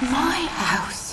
my house.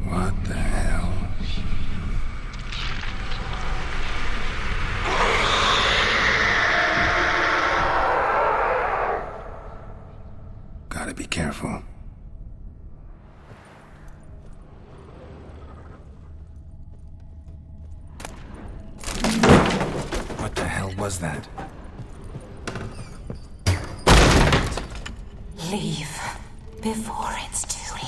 What the hell? Gotta be careful. What the hell was that? Leave before it's too late.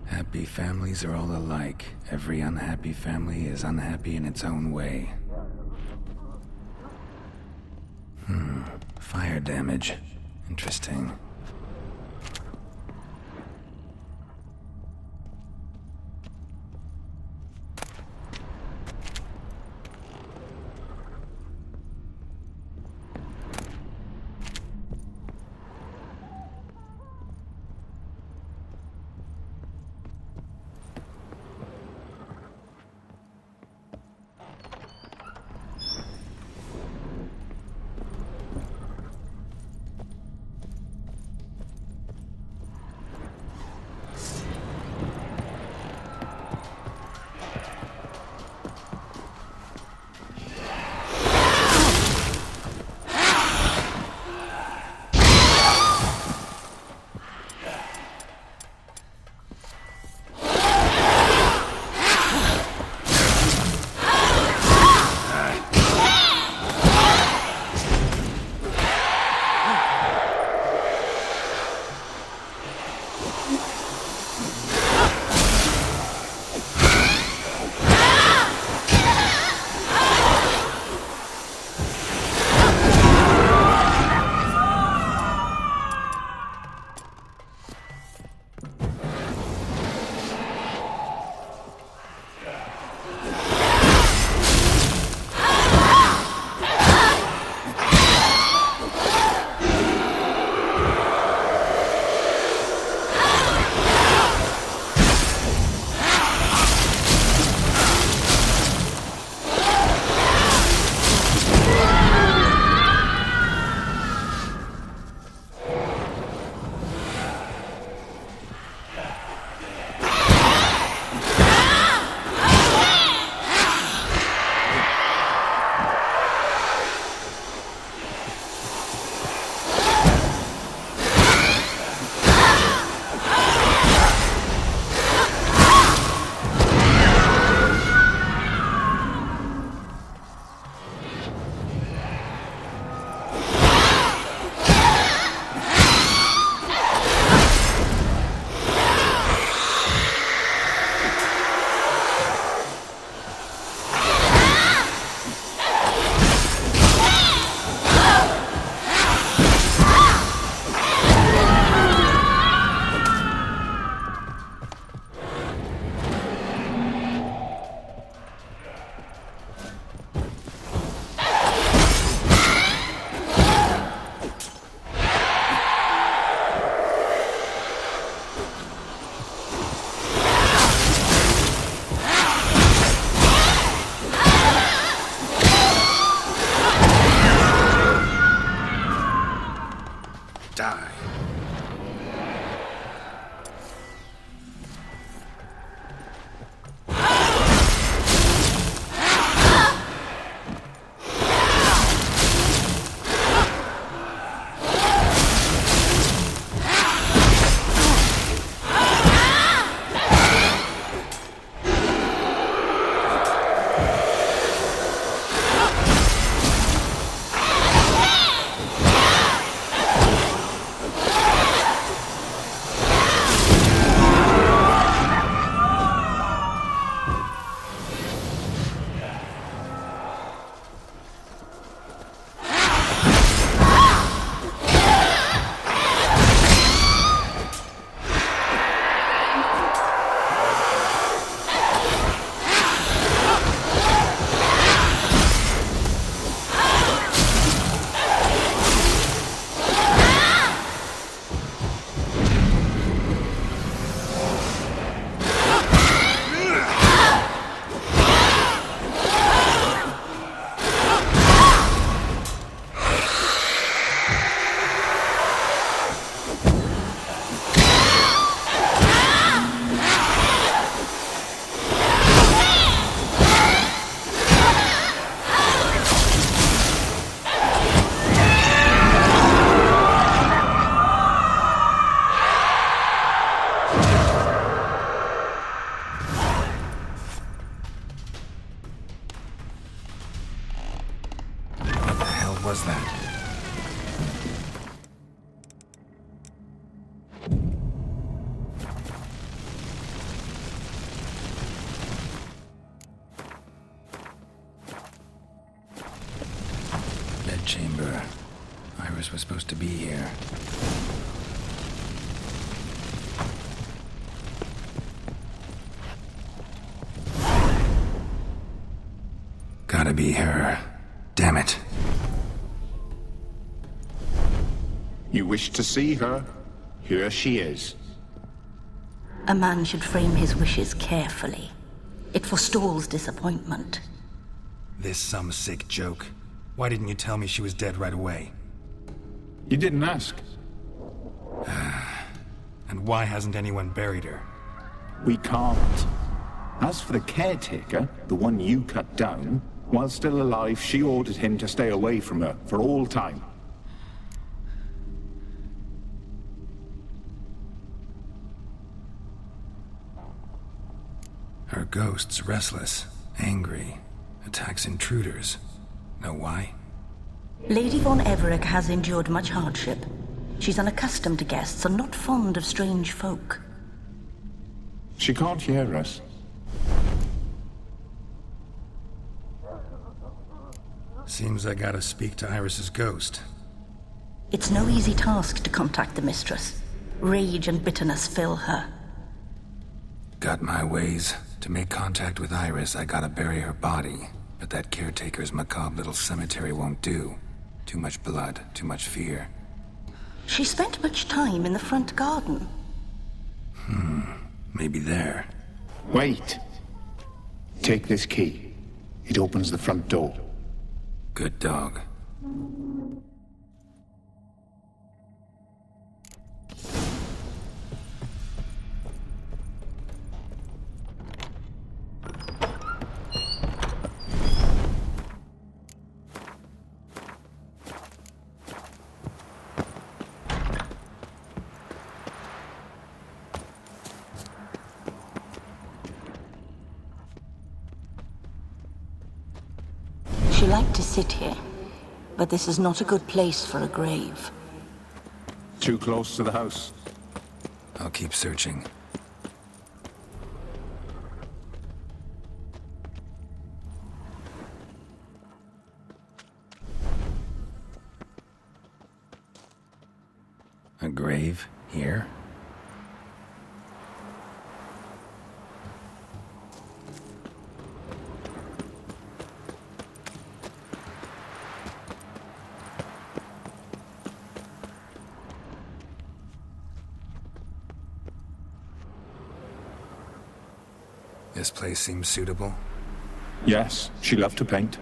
Happy families are all alike. Every unhappy family is unhappy in its own way. Fire damage. Interesting. was that? Bedchamber. Iris was supposed to be here. Gotta be her. Damn it. You wish to see her? Here she is. A man should frame his wishes carefully. It forestalls disappointment. This some sick joke. Why didn't you tell me she was dead right away? You didn't ask. And why hasn't anyone buried her? We can't. As for the caretaker, the one you cut down, while still alive, she ordered him to stay away from her for all time. Her ghost's restless, angry, attacks intruders. Know why? Lady von Everec has endured much hardship. She's unaccustomed to guests and not fond of strange folk. She can't hear us. Seems I gotta speak to Iris's ghost. It's no easy task to contact the mistress. Rage and bitterness fill her. Got my ways. To make contact with Iris, I gotta bury her body. But that caretaker's macabre little cemetery won't do. Too much blood, too much fear. She spent much time in the front garden. Maybe there. Wait. Take this key. It opens the front door. Good dog. She liked to sit here, but this is not a good place for a grave. Too close to the house. I'll keep searching. A grave here? This place seems suitable. Yes, she loved to paint.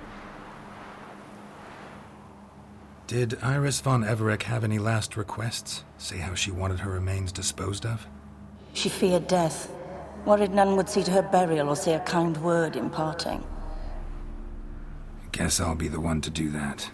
Did Iris von Everec have any last requests? Say how she wanted her remains disposed of? She feared death, worried none would see to her burial or say a kind word in parting. Guess I'll be the one to do that.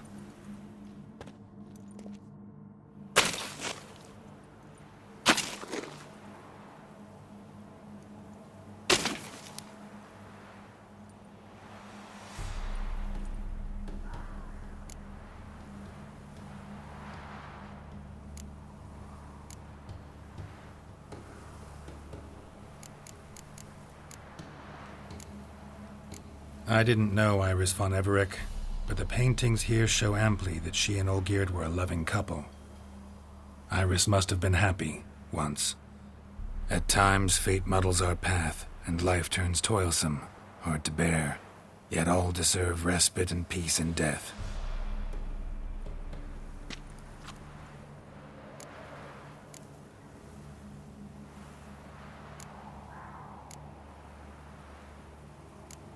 I didn't know Iris von Everec, but the paintings here show amply that she and Olgierd were a loving couple. Iris must have been happy, once. At times, fate muddles our path, and life turns toilsome, hard to bear. Yet all deserve respite and peace in death.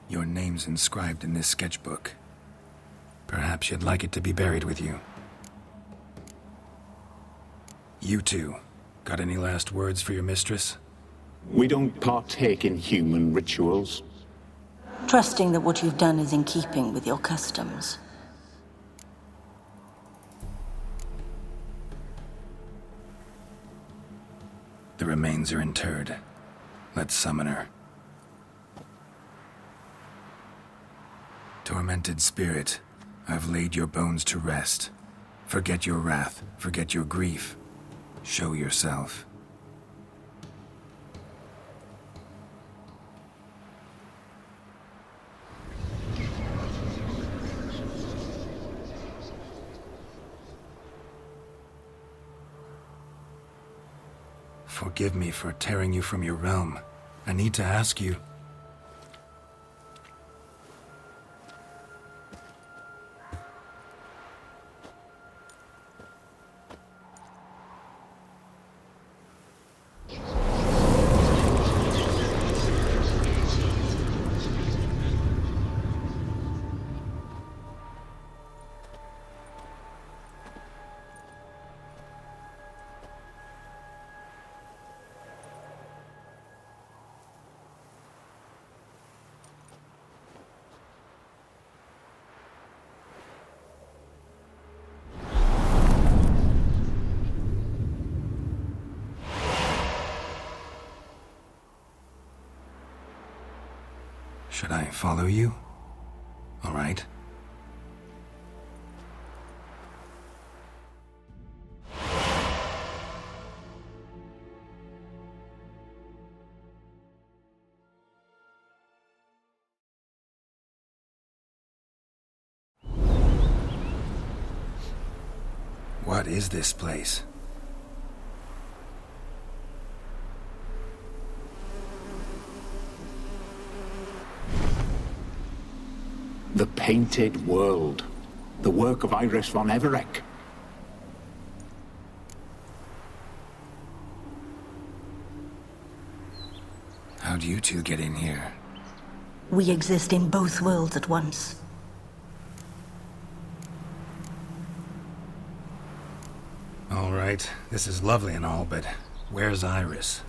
Your name's inscribed in this sketchbook. Perhaps you'd like it to be buried with you. You two, got any last words for your mistress? We don't partake in human rituals. Trusting that what you've done is in keeping with your customs. The remains are interred. Let's summon her. Tormented spirit, I've laid your bones to rest. Forget your wrath, forget your grief. Show yourself. Forgive me for tearing you from your realm. I need to ask you... Should I follow you? All right. What is this place? The Painted World. The work of Iris von Everec. How'd you two get in here? We exist in both worlds at once. All right, this is lovely and all, but where's Iris?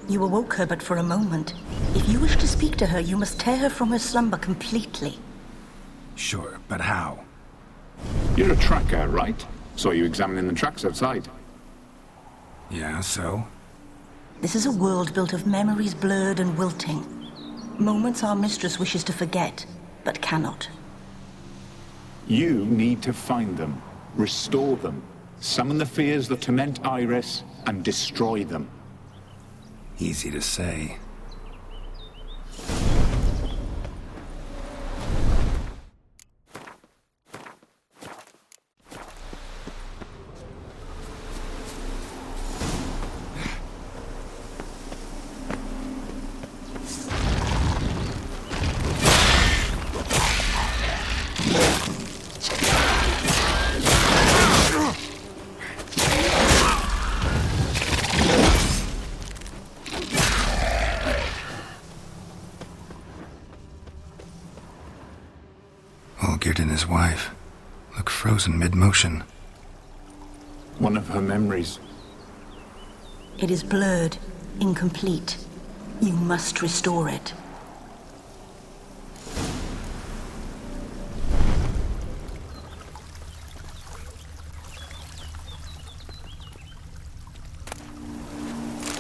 You awoke her but for a moment. If you wish to speak to her, you must tear her from her slumber completely. Sure, but how? You're a tracker, right? Saw you examining the tracks outside. Yeah, so? This is a world built of memories blurred and wilting. Moments our mistress wishes to forget, but cannot. You need to find them, restore them, summon the fears that torment Iris, and destroy them. Easy to say. Olgierd and his wife look frozen mid-motion. One of her memories. It is blurred, incomplete. You must restore it.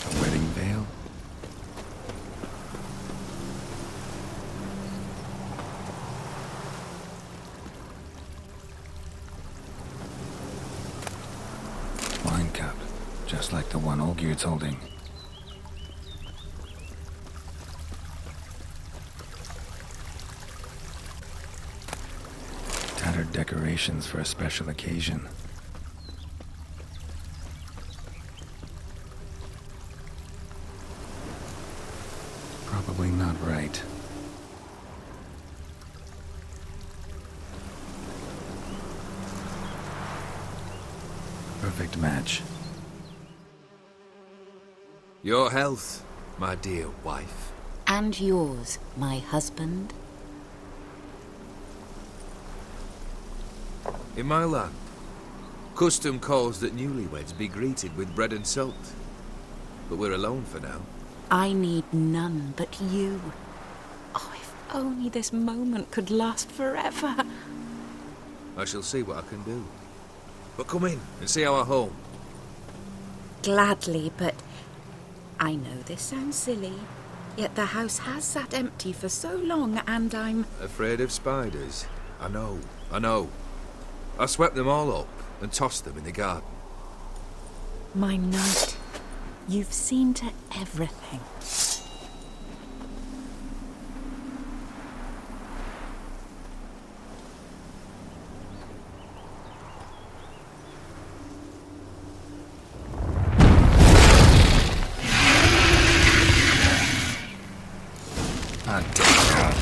A wedding veil? Wine cup, just like the one Olgierd's holding. Tattered decorations for a special occasion. Probably not right. Perfect match. Your health, my dear wife. And yours, my husband. In my land, custom calls that newlyweds be greeted with bread and salt. But we're alone for now. I need none but you. Oh, if only this moment could last forever. I shall see what I can do. But come in and see our home. Gladly, but I know this sounds silly, yet the house has sat empty for so long, and I'm... Afraid of spiders? I know. I swept them all up and tossed them in the garden. My knight, you've seen to everything. Ah, damn.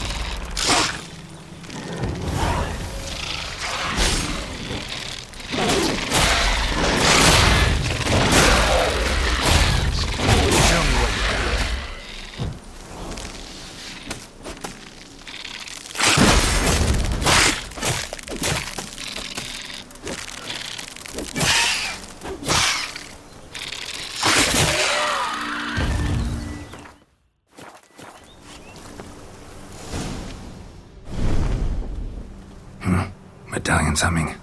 Show me what you got. Medallion's humming.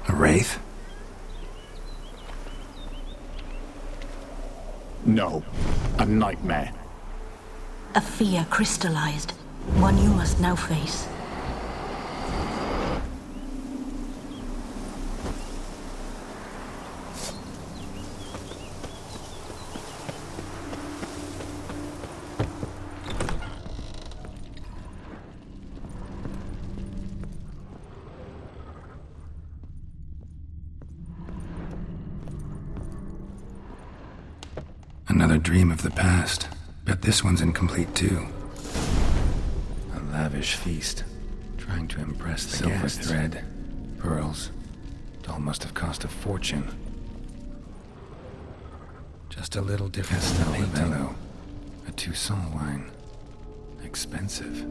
A wraith? No, a nightmare. A fear crystallized, one you must now face. Another dream of the past. Bet this one's incomplete too. A lavish feast. Trying to impress the silver guests. Thread, pearls. It all must have cost a fortune. Just a little different Castello, a Toussaint wine. Expensive.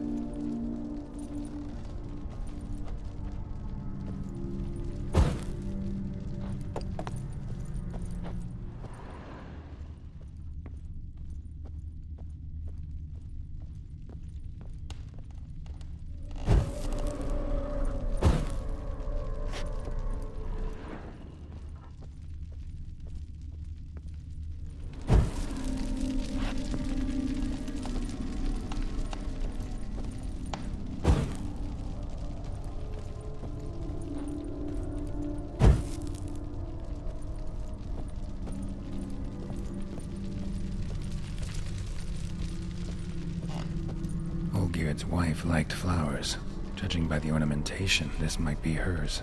Olgierd's wife liked flowers. Judging by the ornamentation, this might be hers.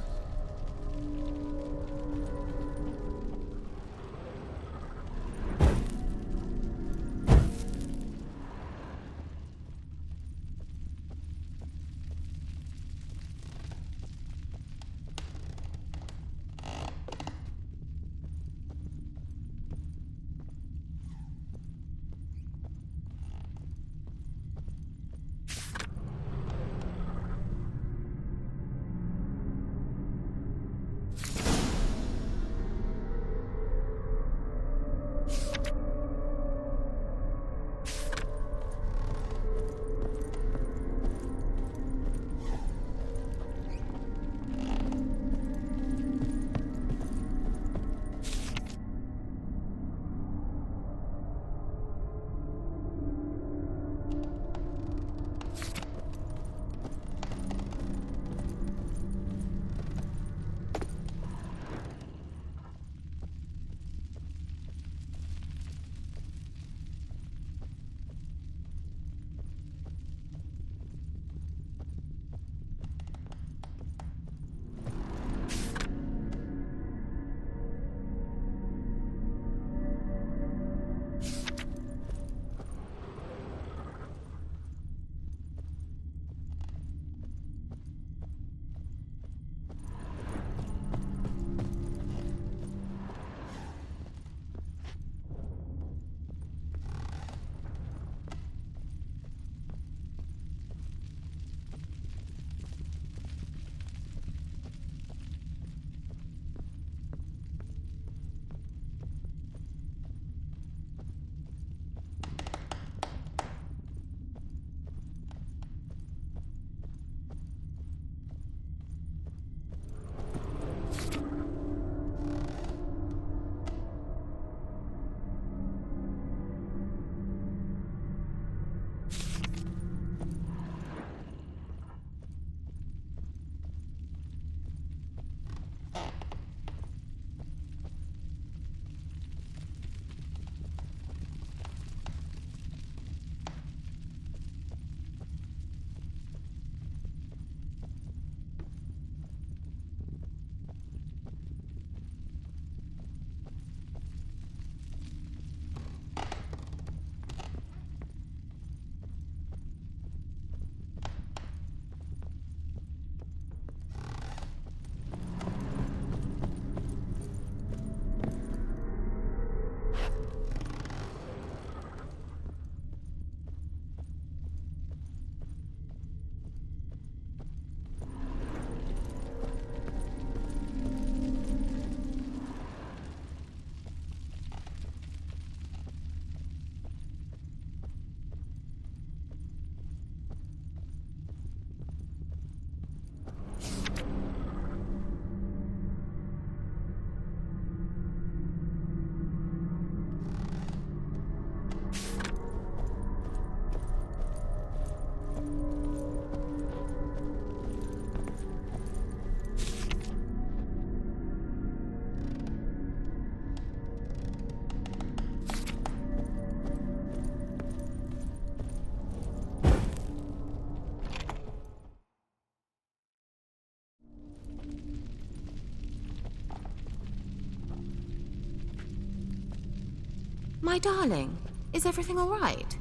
My darling, is everything all right?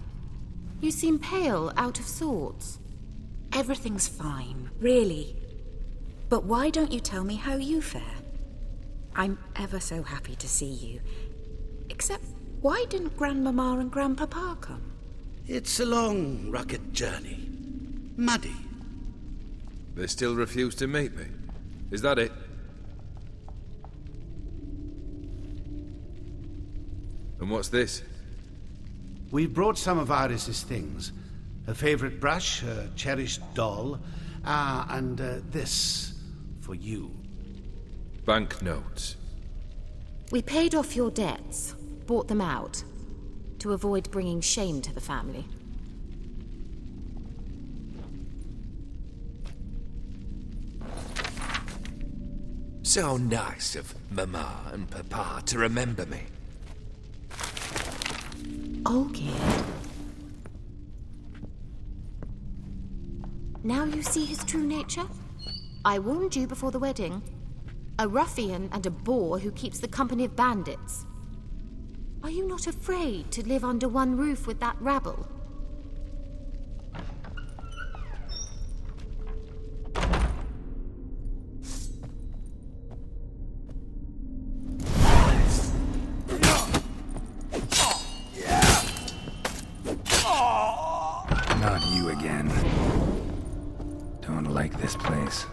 You seem pale, out of sorts. Everything's fine, really. But why don't you tell me how you fare? I'm ever so happy to see you. Except, why didn't Grandmama and Grandpapa come? It's a long, rugged journey. Muddy. They still refuse to meet me. Is that it? And what's this? We brought some of Iris's things. Her favorite brush, her cherished doll, and this for you. Banknotes. We paid off your debts, bought them out, to avoid bringing shame to the family. So nice of Mama and Papa to remember me. Olgierd. Now you see his true nature? I warned you before the wedding. A ruffian and a boor who keeps the company of bandits. Are you not afraid to live under one roof with that rabble? Not you again. Don't like this place.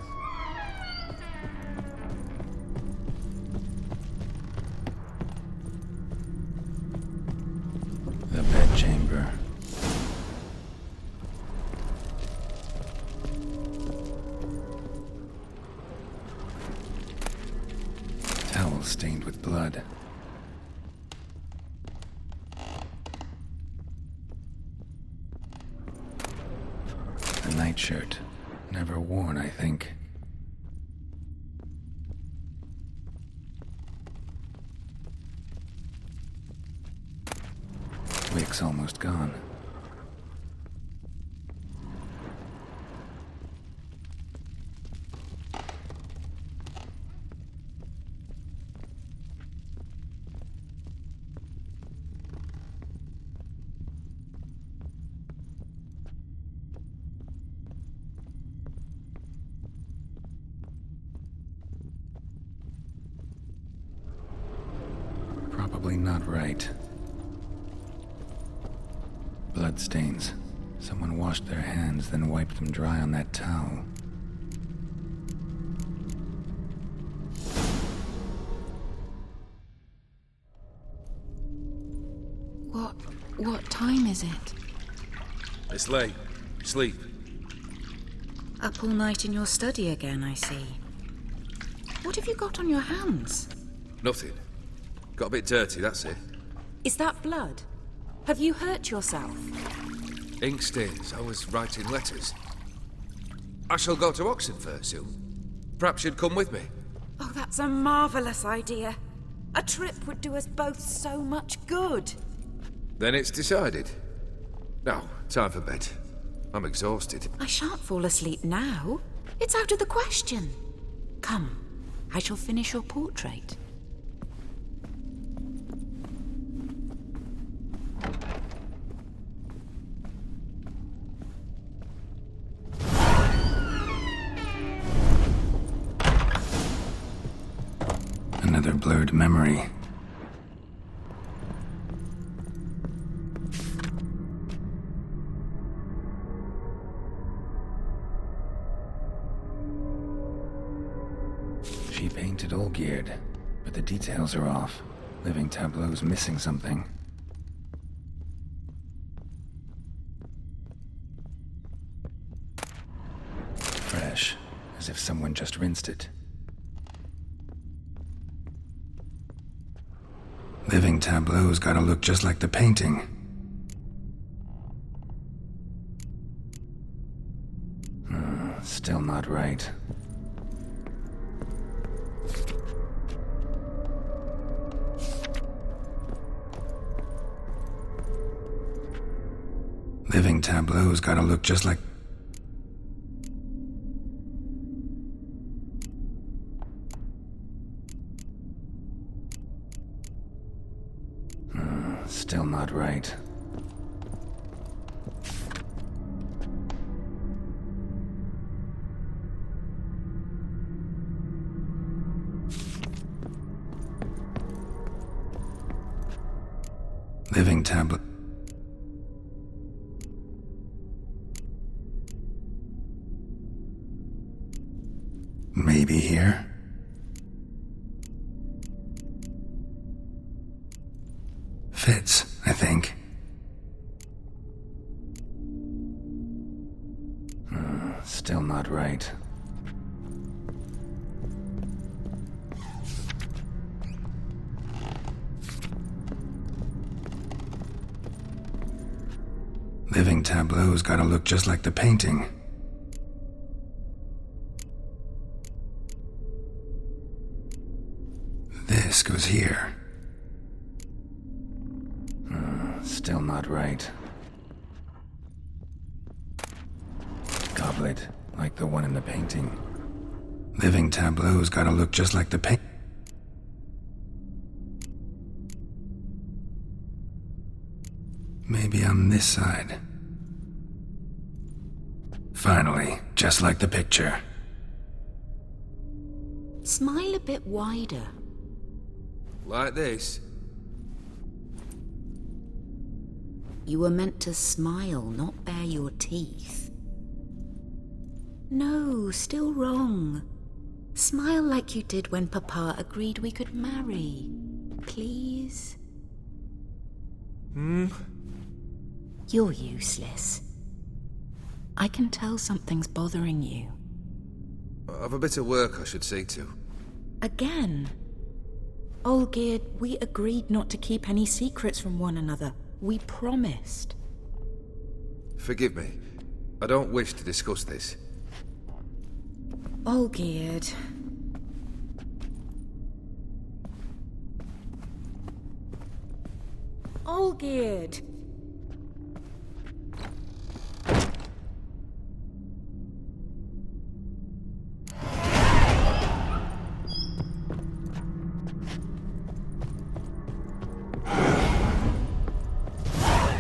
The bedchamber. Towel stained with blood. A nightshirt. Never worn, I think. Wick's almost gone. Probably not right. Bloodstains. Someone washed their hands, then wiped them dry on that towel. What time is it? It's late. Sleep. Up all night in your study again, I see. What have you got on your hands? Nothing. Got a bit dirty, that's it. Is that blood? Have you hurt yourself? Ink stains. I was writing letters. I shall go to Oxenfurt soon. Perhaps you'd come with me. Oh, that's a marvelous idea. A trip would do us both so much good. Then it's decided. Now, time for bed. I'm exhausted. I shan't fall asleep now. It's out of the question. Come, I shall finish your portrait. Another blurred memory. She painted Olgierd, but the details are off. Living Tableau's missing something. Fresh, as if someone just rinsed it. Living Tableau's gotta look just like the painting. Still not right. Living Tableau's gotta look just like... tableau. Maybe here? Fits, I think. Still not right. Living tableau's gotta look just like the painting. This goes here. Still not right. Goblet, like the one in the painting. Living tableau's gotta look just like the paint. Maybe on this side. Finally, just like the picture. Smile a bit wider. Like this? You were meant to smile, not bare your teeth. No, still wrong. Smile like you did when Papa agreed we could marry. Please? You're useless. I can tell something's bothering you. I've a bit of work I should see to. Again? Olgierd, we agreed not to keep any secrets from one another. We promised. Forgive me. I don't wish to discuss this. Olgierd. Olgierd!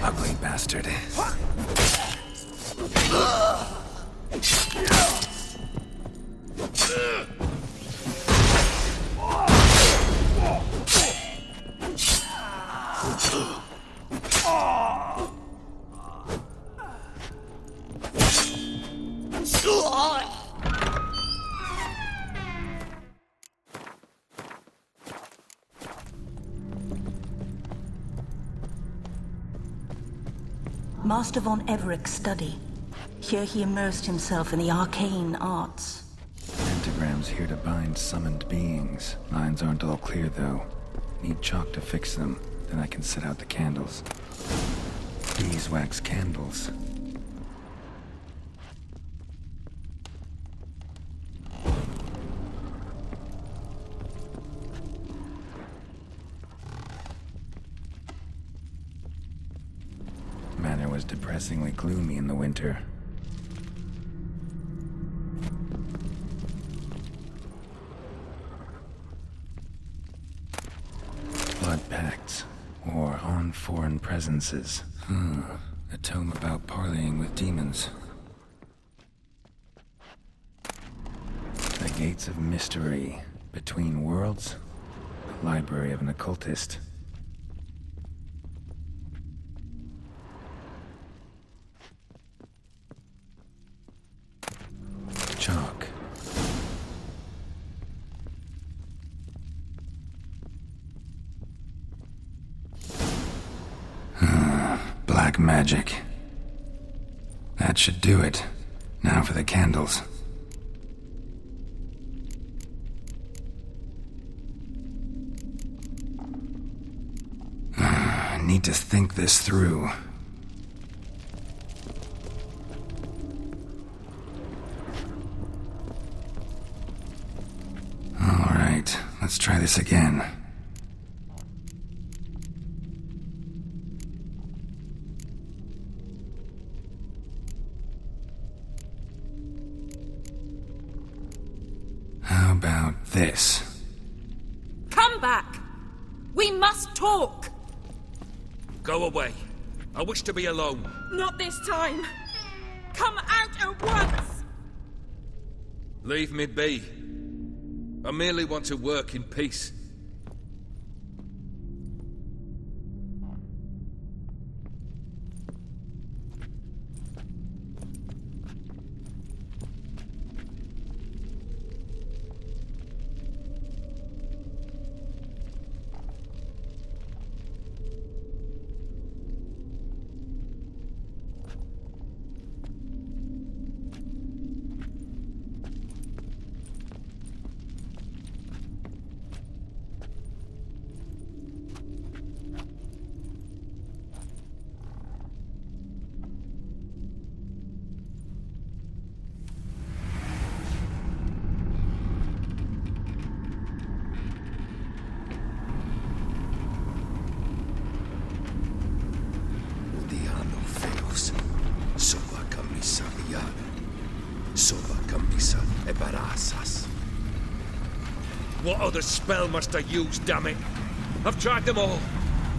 Ugly bastard. Master von Everek's study. Here he immersed himself in the arcane arts. Pentagrams here to bind summoned beings. Lines aren't all clear, though. Need chalk to fix them, then I can set out the candles. Beeswax candles. Manor was depressingly gloomy in the winter. Blood pacts, or on foreign presences. A tome about parleying with demons. The Gates of Mystery, Between Worlds, Library of an Occultist. Chalk. Black magic. That should do it. Now for the candles. I need to think this through. All right, let's try this again. How about this? Come back! We must talk! Go away. I wish to be alone. Not this time! Come out at once! Leave me be. I merely want to work in peace. Scan. Sova Camisa Ebarasas. What other spell must I use, damn it? I've tried them all.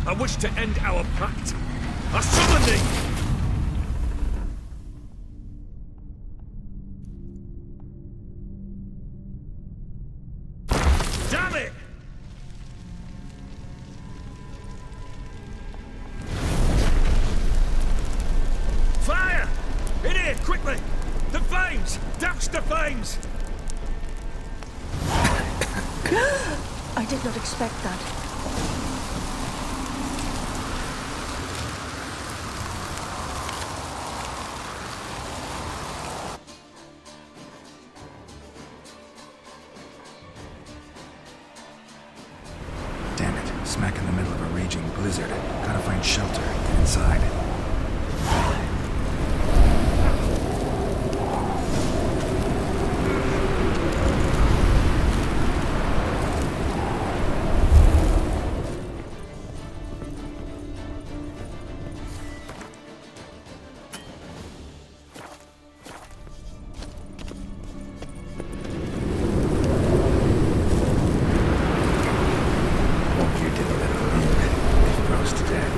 I wish to end our pact. I summon thee! Damn it! Fire! In here, quickly! The flames! Douse the flames! I did not expect that. Damn it, smack in the middle of a raging blizzard. Gotta find shelter, get inside. You did a little wrong. It froze to death.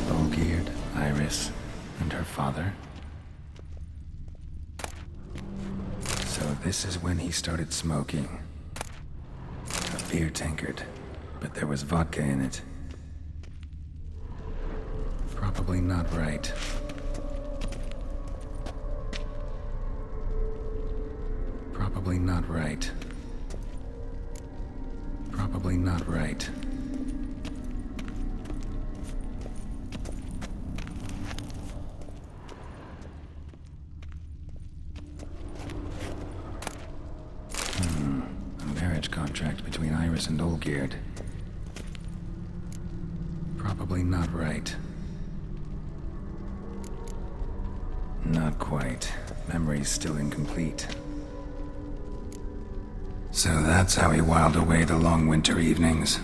Olgierd, Iris, and her father. So this is when he started smoking. A beer tankard, but there was vodka in it. Probably not right. Probably not right. Probably not right. A marriage contract between Iris and Olgierd. Probably not right. Not quite. Memory's still incomplete. So that's how he whiled away the long winter evenings.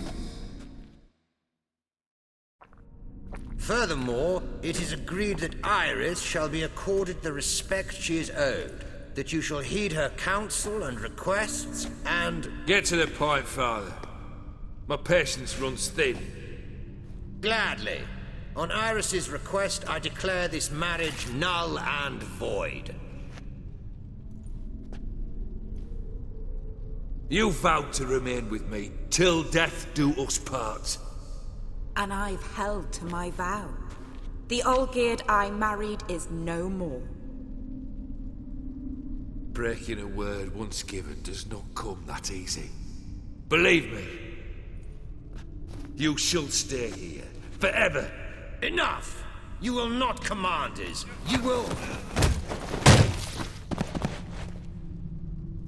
Furthermore, it is agreed that Iris shall be accorded the respect she is owed, that you shall heed her counsel and requests, and... Get to the point, Father. My patience runs thin. Gladly. On Iris's request, I declare this marriage null and void. You vowed to remain with me till death do us part. And I've held to my vow. The Olgierd I married is no more. Breaking a word once given does not come that easy. Believe me. You shall stay here forever. Enough! You will not command us. You will...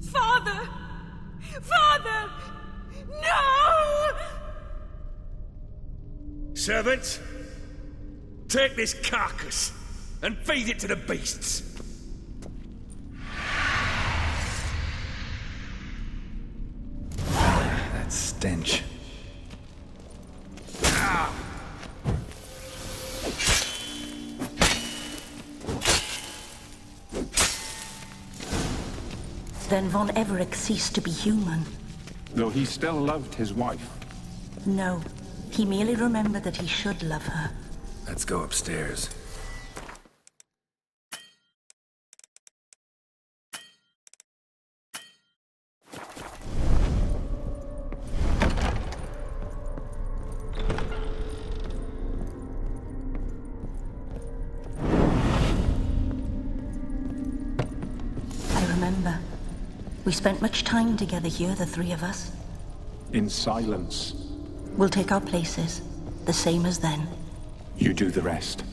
Father! Father! No! Servants, take this carcass and feed it to the beasts. That stench. Then Von Everec ceased to be human. Though he still loved his wife. No, he merely remembered that he should love her. Let's go upstairs. I remember. We spent much time together here, the three of us. In silence. We'll take our places, the same as then. You do the rest.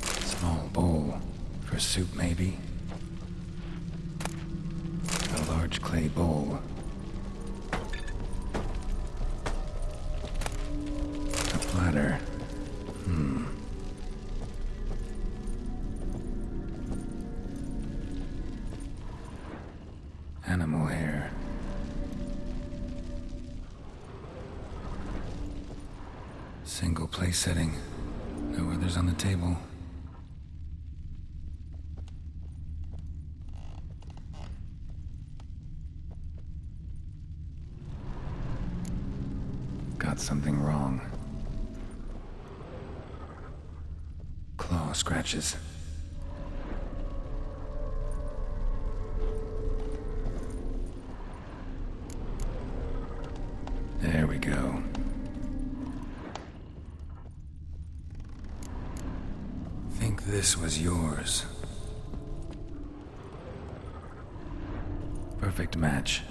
Small bowl. For soup, maybe? A large clay bowl. A platter. Single place setting. No others on the table. Got something wrong. Claw scratches. There we go. Think this was yours. Perfect match.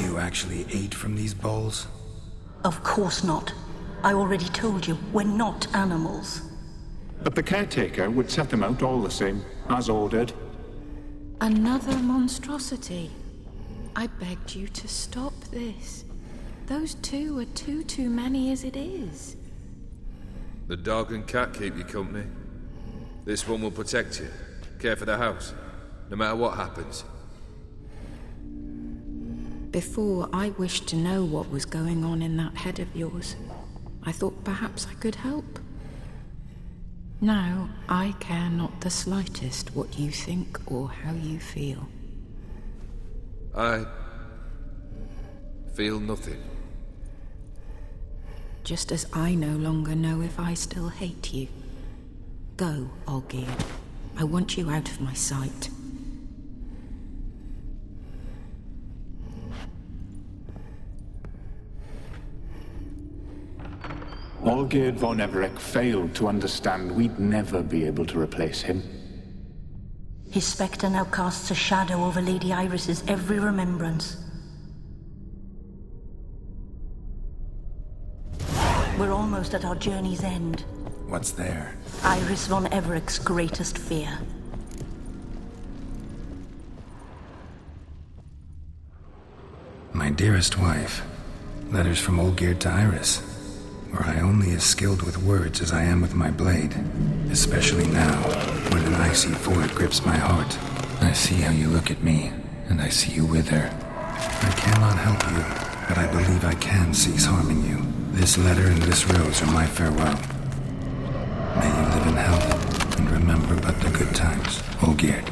You actually ate from these bowls? Of course not. I already told you, we're not animals. But the caretaker would set them out all the same, as ordered. Another monstrosity. I begged you to stop this. Those two are too many as it is. The dog and cat keep you company. This one will protect you, care for the house, no matter what happens. Before, I wished to know what was going on in that head of yours. I thought perhaps I could help. Now, I care not the slightest what you think or how you feel. I feel nothing. Just as I no longer know if I still hate you. Go, Olgierd. I want you out of my sight. Olgierd von Everec failed to understand we'd never be able to replace him. His spectre now casts a shadow over Lady Iris's every remembrance. We're almost at our journey's end. What's there? Iris von Everec's greatest fear. My dearest wife. Letters from Olgierd to Iris. Were I only as skilled with words as I am with my blade. Especially now, when an icy void grips my heart. I see how you look at me, and I see you with her. I cannot help you, but I believe I can cease harming you. This letter and this rose are my farewell. May you live in health, and remember but the good times, Olgierd.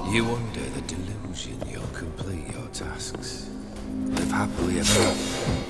You under the delusion you'll complete your tasks. Live happily ever after.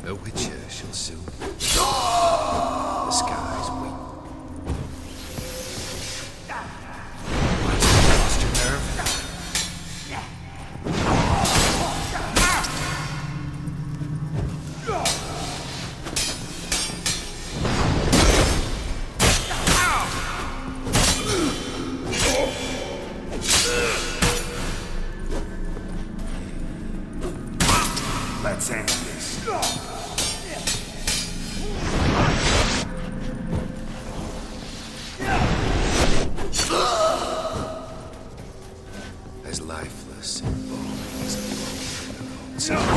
The Witcher shall soon. The skies weep. Lost your nerve? Let's end this. As lifeless and boring as a bone.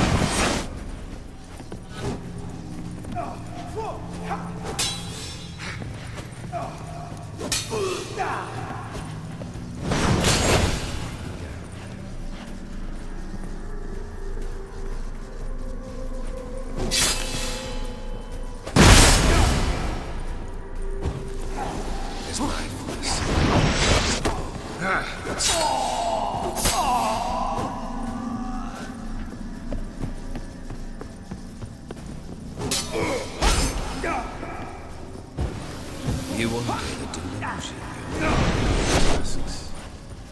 As lifeless. You under the delusion your tasks.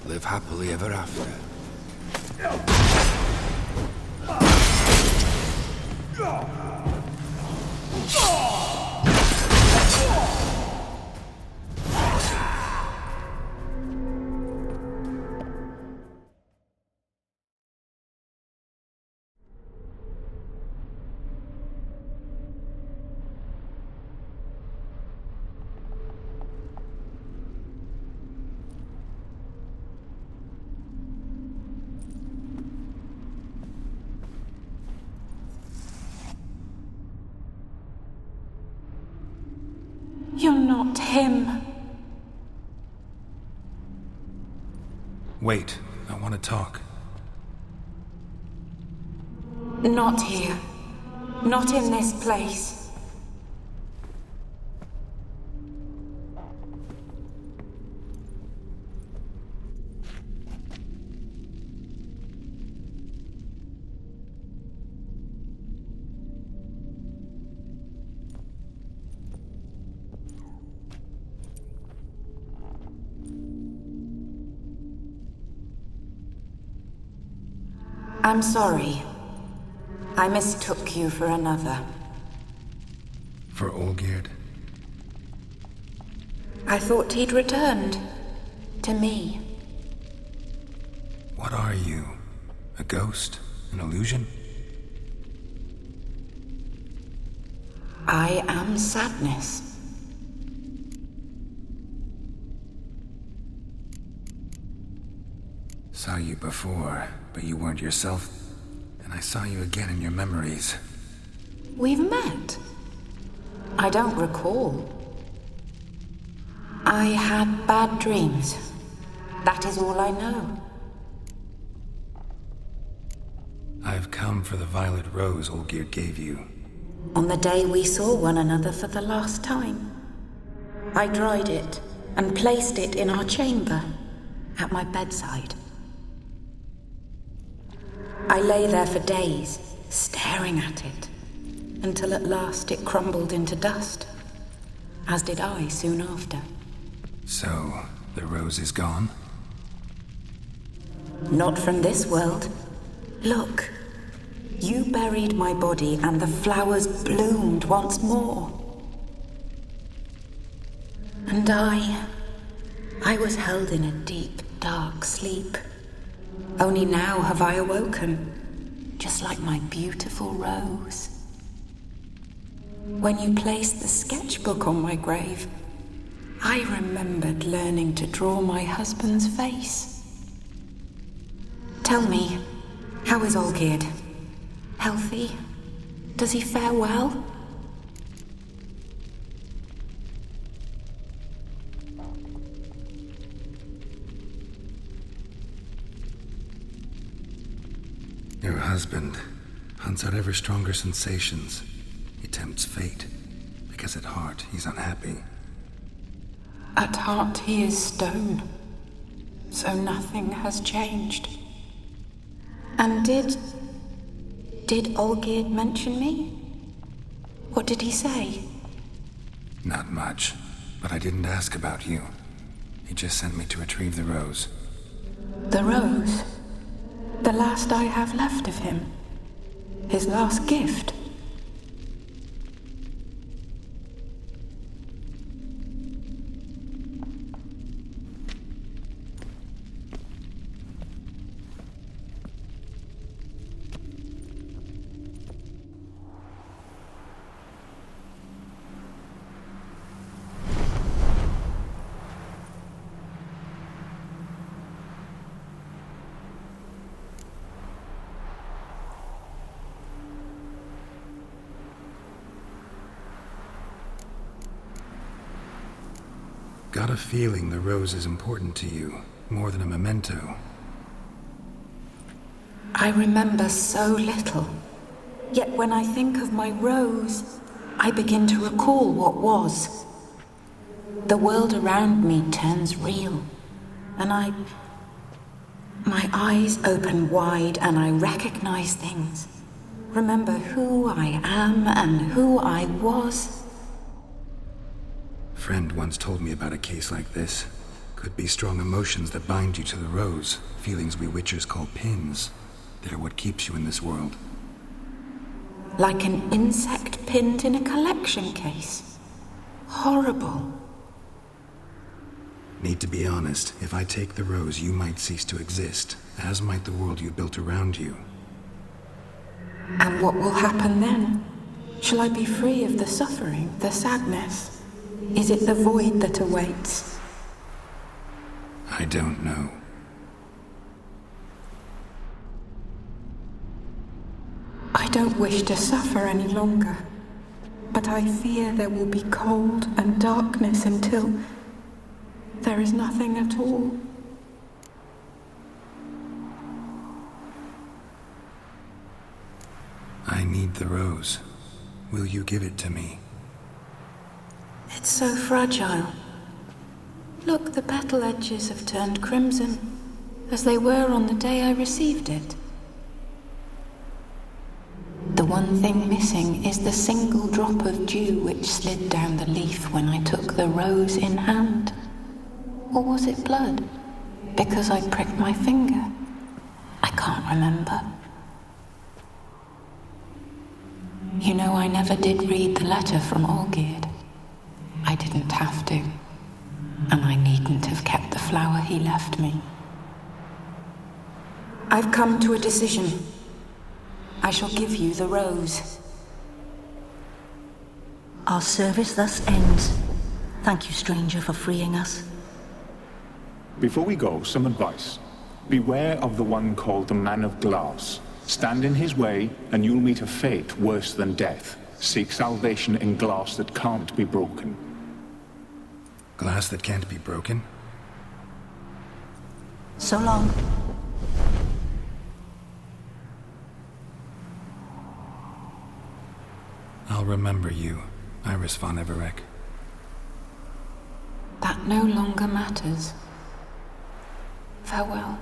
Live happily ever after. You're not him. Wait, I want to talk. Not here. Not in this place. I'm sorry. I mistook you for another. For Olgierd? I thought he'd returned. To me. What are you? A ghost? An illusion? I am sadness. Saw you before, but you weren't yourself. And I saw you again in your memories. We've met. I don't recall. I had bad dreams. That is all I know. I've come for the violet rose Olgierd gave you. On the day we saw one another for the last time, I dried it and placed it in our chamber, at my bedside. I lay there for days, staring at it, until at last it crumbled into dust, as did I soon after. So, the rose is gone? Not from this world. Look, you buried my body and the flowers bloomed once more. And I was held in a deep, dark sleep. Only now have I awoken, just like my beautiful rose. When you placed the sketchbook on my grave, I remembered learning to draw my husband's face. Tell me, how is Olgierd? Healthy? Does he fare well? Your husband hunts out ever stronger sensations. He tempts fate, because at heart he's unhappy. At heart he is stone, so nothing has changed. And did Olgierd mention me? What did he say? Not much, but I didn't ask about you. He just sent me to retrieve the rose. The rose? The last I have left of him? His last gift? got a feeling the rose is important to you, more than a memento. I remember so little. Yet when I think of my rose, I begin to recall what was. The world around me turns real, and my eyes open wide and I recognize things. Remember who I am and who I was. A friend once told me about a case like this. Could be strong emotions that bind you to the rose, feelings we witchers call pins. They're what keeps you in this world. Like an insect pinned in a collection case. Horrible. Need to be honest, if I take the rose, you might cease to exist, as might the world you built around you. And what will happen then? Shall I be free of the suffering, the sadness? Is it the void that awaits? I don't know. I don't wish to suffer any longer, but I fear there will be cold and darkness until there is nothing at all. I need the rose. Will you give it to me? It's so fragile. Look, the petal edges have turned crimson, as they were on the day I received it. The one thing missing is the single drop of dew which slid down the leaf when I took the rose in hand. Or was it blood? Because I pricked my finger? I can't remember. You know, I never did read the letter from Olgierd. I didn't have to. And I needn't have kept the flower he left me. I've come to a decision. I shall give you the rose. Our service thus ends. Thank you, stranger, for freeing us. Before we go, some advice. Beware of the one called the Man of Glass. Stand in his way, and you'll meet a fate worse than death. Seek salvation in glass that can't be broken. Glass that can't be broken? So long. I'll remember you, Iris von Everec. That no longer matters. Farewell.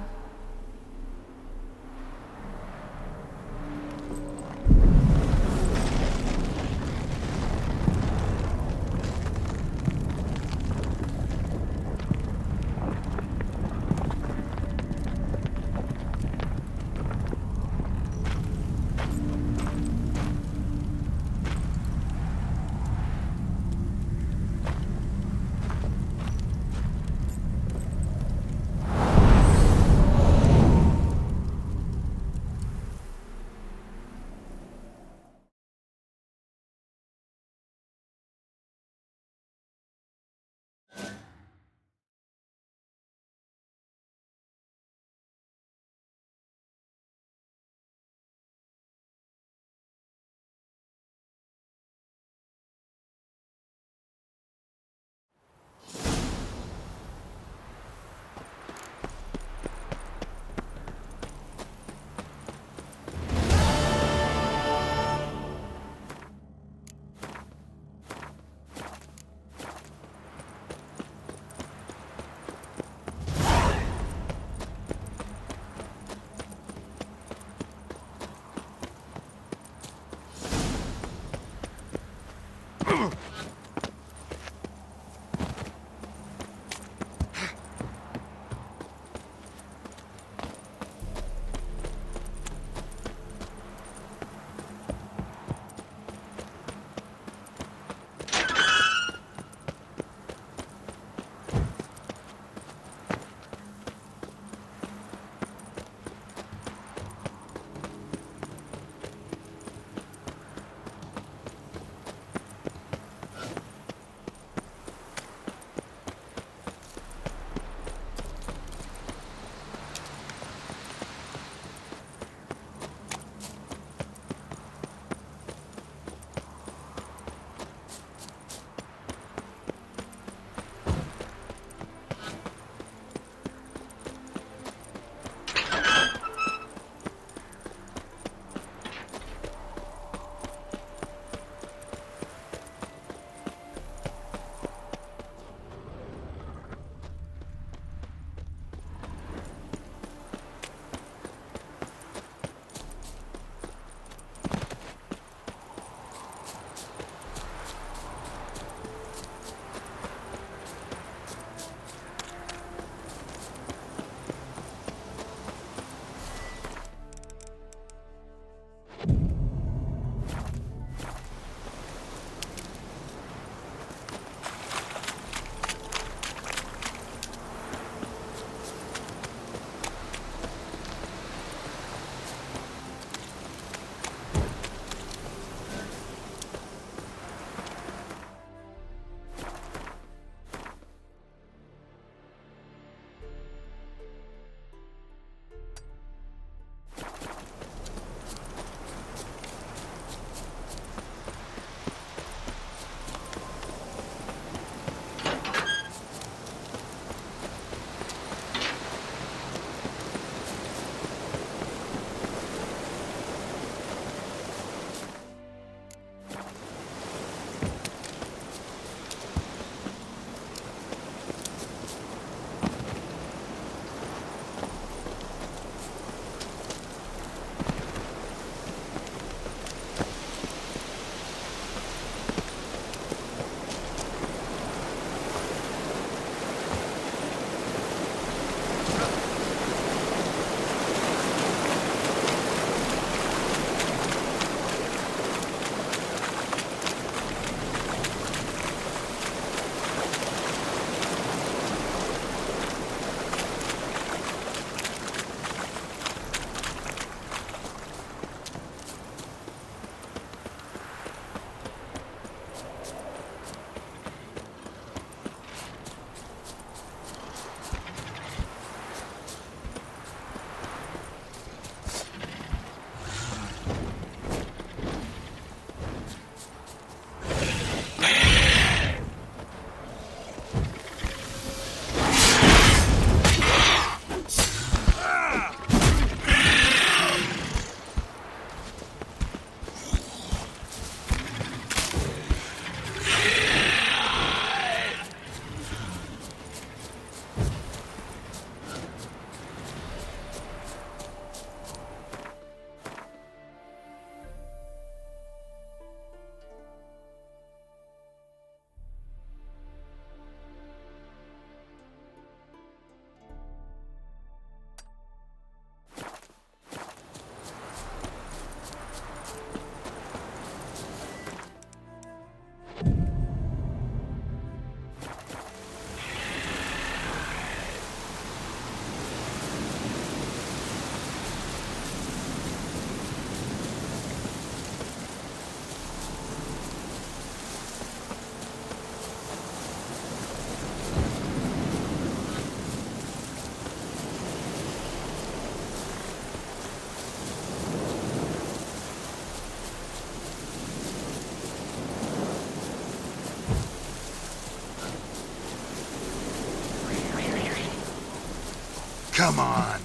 Come on.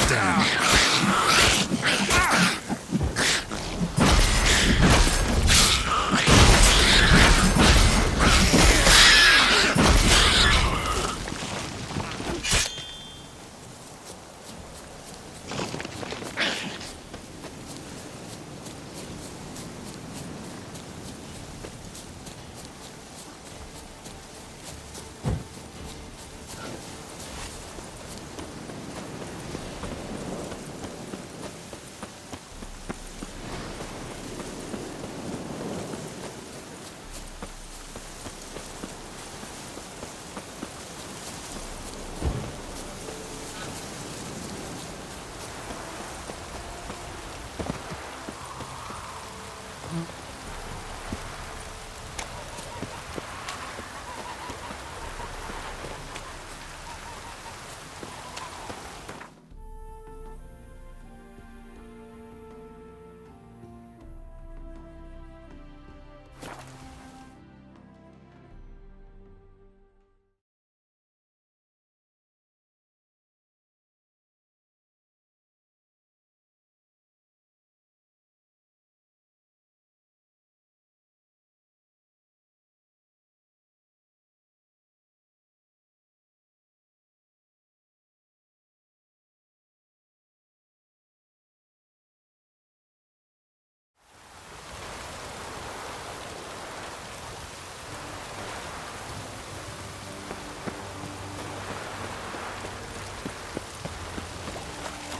Damn.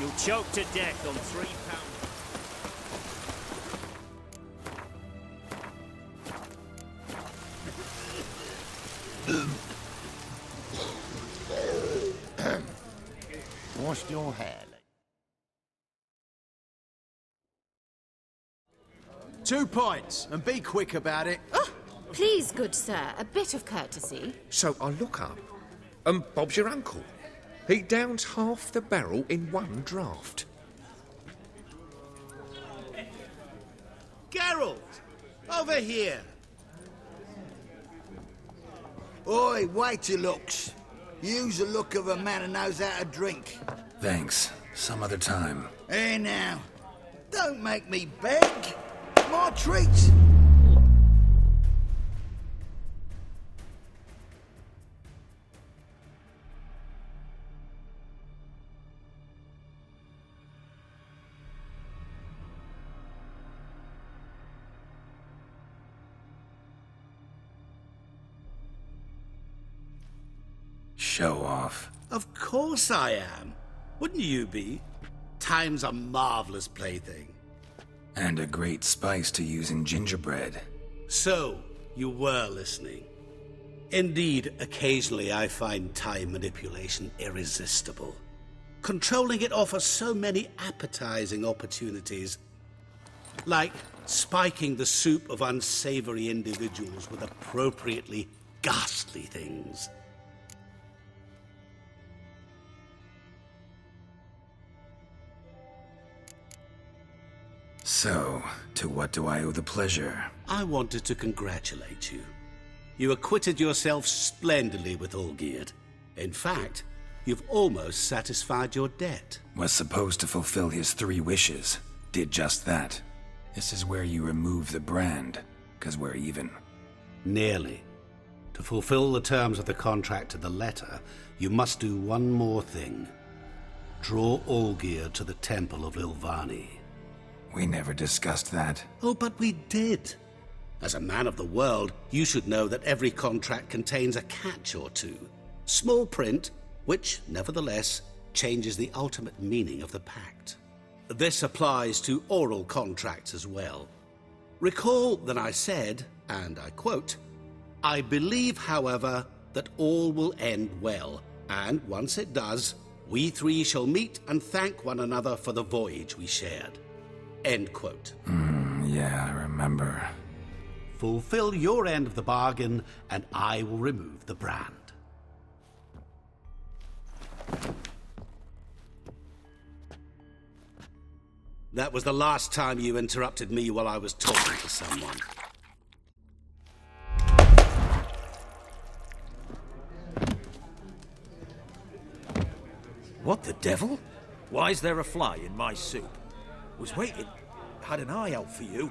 You'll choke to death on 3 pounds. Wash your hair. 2 points, and be quick about it. Oh, please, good sir, a bit of courtesy. So I look up, and Bob's your uncle. He downs half the barrel in one draught. Geralt! Over here! Oi, wait your looks. Use the look of a man who knows how to drink. Thanks. Some other time. Hey now, don't make me beg. My treat. Show off. Of course I am. Wouldn't you be? Time's a marvelous plaything. And a great spice to use in gingerbread. So, you were listening. Indeed, occasionally I find time manipulation irresistible. Controlling it offers so many appetizing opportunities. Like spiking the soup of unsavory individuals with appropriately ghastly things. So, to what do I owe the pleasure? I wanted to congratulate you. You acquitted yourself splendidly with Olgierd. In fact, you've almost satisfied your debt. Was supposed to fulfill his 3 wishes. Did just that. This is where you remove the brand, 'cause we're even. Nearly. To fulfill the terms of the contract to the letter, you must do one more thing. Draw Olgierd to the Temple of Ilvani. We never discussed that. Oh, but we did. As a man of the world, you should know that every contract contains a catch or two. Small print, which, nevertheless, changes the ultimate meaning of the pact. This applies to oral contracts as well. Recall that I said, and I quote, "I believe, however, that all will end well, and once it does, we 3 shall meet and thank one another for the voyage we shared." End quote. Yeah, I remember. Fulfill your end of the bargain, and I will remove the brand. That was the last time you interrupted me while I was talking to someone. What the devil? Why is there a fly in my soup? Was waiting. Had an eye out for you.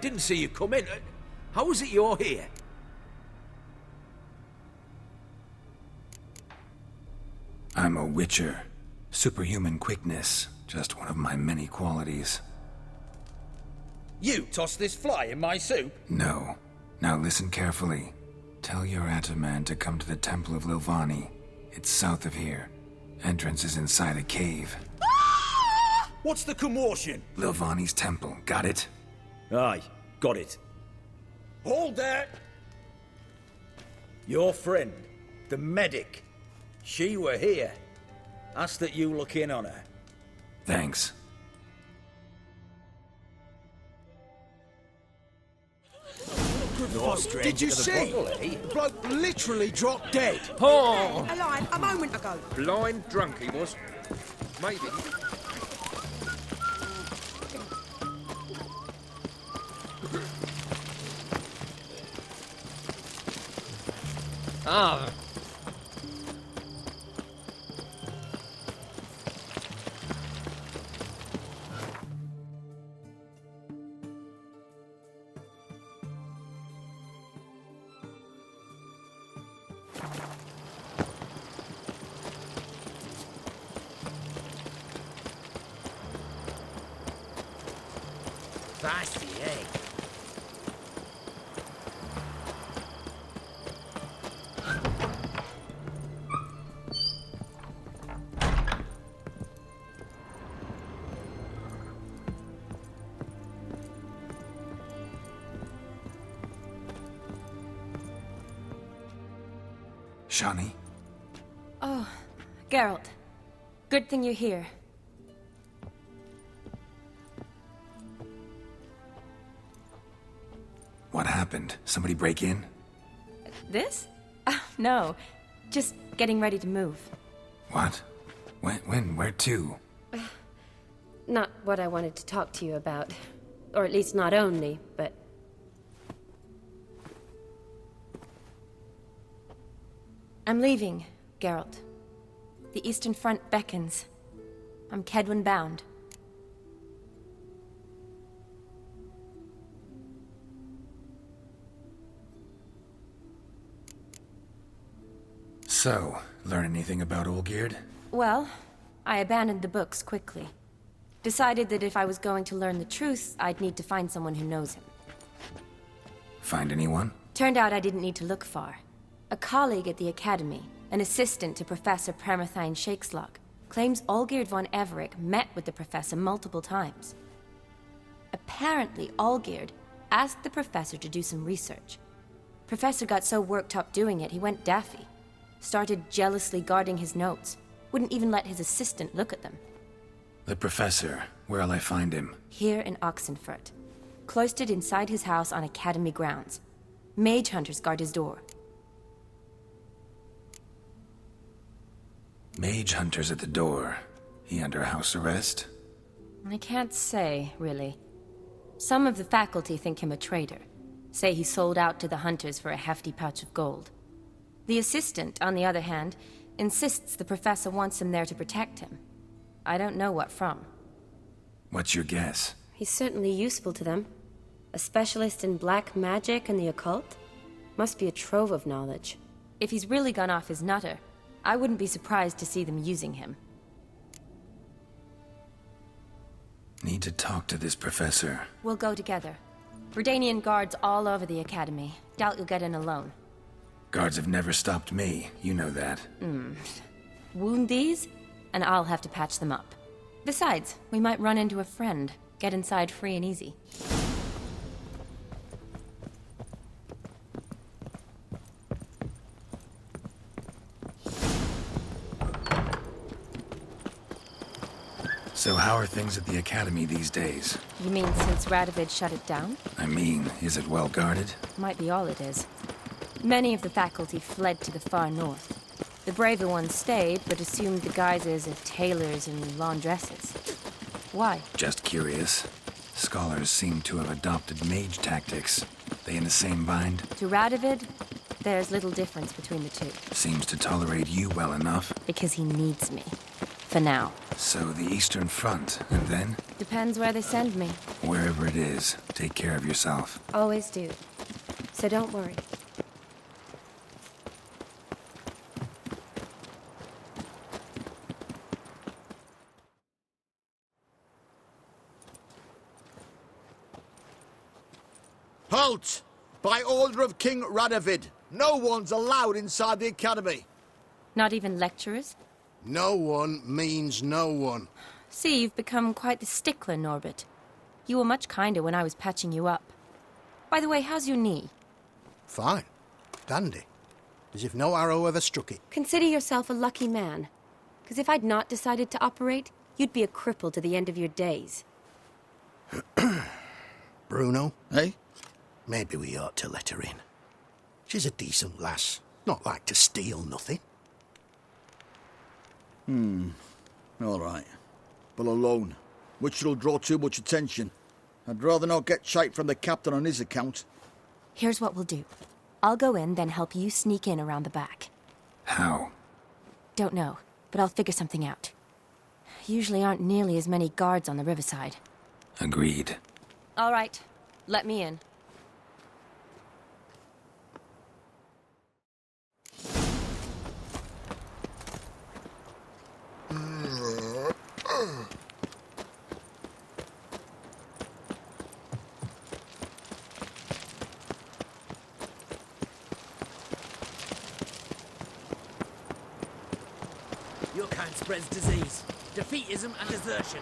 Didn't see you come in. How is it you're here? I'm a witcher. Superhuman quickness. Just one of my many qualities. You tossed this fly in my soup? No. Now listen carefully. Tell your Ataman to come to the Temple of Lilvani. It's south of here. Entrance is inside a cave. What's the commotion? Lilvani's temple. Got it? Aye, got it. Hold there! Your friend, the medic. She were here. Asked that you look in on her. Thanks. Did you see? The bloke literally dropped dead. Oh! Alive a moment ago. Blind drunk he was. Maybe. Ah. That's the egg. Shani? Oh, Geralt. Good thing you're here. What happened? Somebody break in? This? No. Just getting ready to move. What? When? Where to? Not what I wanted to talk to you about. Or at least not only, but... I'm leaving, Geralt. The Eastern Front beckons. I'm Kedwen bound. So, learn anything about Olgierd? Well, I abandoned the books quickly. Decided that if I was going to learn the truth, I'd need to find someone who knows him. Find anyone? Turned out I didn't need to look far. A colleague at the Academy, an assistant to Professor Permathine Shakeslog, claims Olgierd von Everec met with the professor multiple times. Apparently, Olgierd asked the professor to do some research. Professor got so worked up doing it, he went daffy. Started jealously guarding his notes. Wouldn't even let his assistant look at them. The professor. Where'll I find him? Here in Oxenfurt. Cloistered inside his house on Academy grounds. Mage hunters guard his door. Mage hunters at the door. He under house arrest? I can't say, really. Some of the faculty think him a traitor. Say he sold out to the hunters for a hefty pouch of gold. The assistant, on the other hand, insists the professor wants him there to protect him. I don't know what from. What's your guess? He's certainly useful to them. A specialist in black magic and the occult? Must be a trove of knowledge. If he's really gone off his nutter, I wouldn't be surprised to see them using him. Need to talk to this professor. We'll go together. Redanian guards all over the Academy. Doubt you'll get in alone. Guards have never stopped me. You know that. Wound these, and I'll have to patch them up. Besides, we might run into a friend. Get inside free and easy. So how are things at the Academy these days? You mean since Radovid shut it down? I mean, is it well guarded? Might be all it is. Many of the faculty fled to the far north. The braver ones stayed, but assumed the guises of tailors and laundresses. Why? Just curious. Scholars seem to have adopted mage tactics. They in the same bind? To Radovid, there's little difference between the two. Seems to tolerate you well enough. Because he needs me. For now. So the Eastern Front, and then? Depends where they send me. Wherever it is, take care of yourself. Always do. So don't worry. Halt! By order of King Radovid, no one's allowed inside the academy. Not even lecturers? No one means no one. See, you've become quite the stickler, Norbert. You were much kinder when I was patching you up. By the way, how's your knee? Fine. Dandy. As if no arrow ever struck it. Consider yourself a lucky man. Because if I'd not decided to operate, you'd be a cripple to the end of your days. Bruno, eh? Maybe we ought to let her in. She's a decent lass. Not like to steal nothing. All right. But alone, which will draw too much attention. I'd rather not get shite from the captain on his account. Here's what we'll do. I'll go in, then help you sneak in around the back. How? Don't know, but I'll figure something out. Usually aren't nearly as many guards on the riverside. Agreed. All right. Let me in. Your kind spreads disease, defeatism and desertion.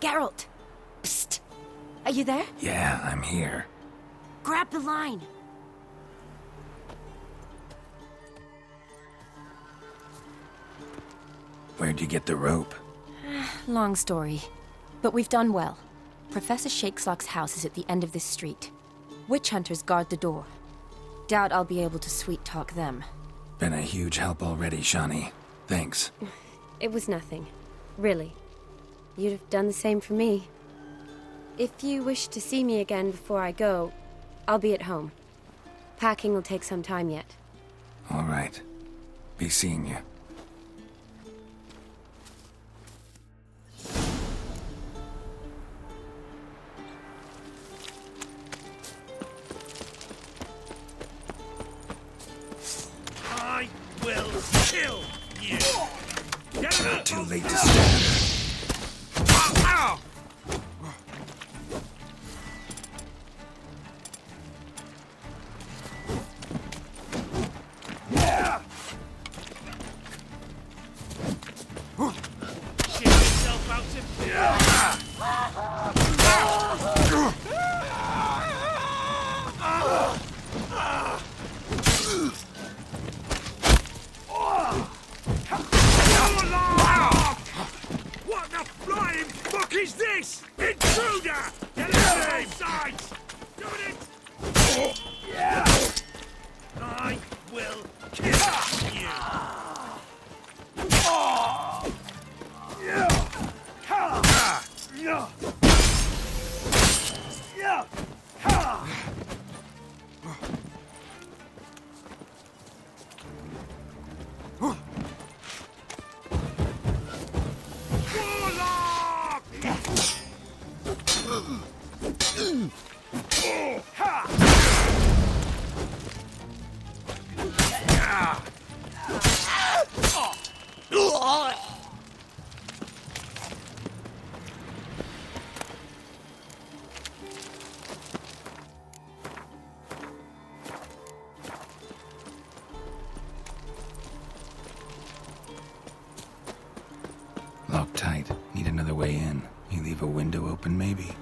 Geralt! Psst! Are you there? Yeah, I'm here. Grab the line! Where'd you get the rope? Long story. But we've done well. Professor Shakeslock's house is at the end of this street. Witch hunters guard the door. Doubt I'll be able to sweet-talk them. Been a huge help already, Shani. Thanks. It was nothing. Really. You'd have done the same for me. If you wish to see me again before I go, I'll be at home. Packing will take some time yet. All right. Be seeing you. I will kill you! Get Not too late to stand. Ow! Shit yourself out What the flying fuck is this? Intruder! Get out of sides! Do it! I will kill you! Locked tight. Need another way in. You leave a window open, maybe?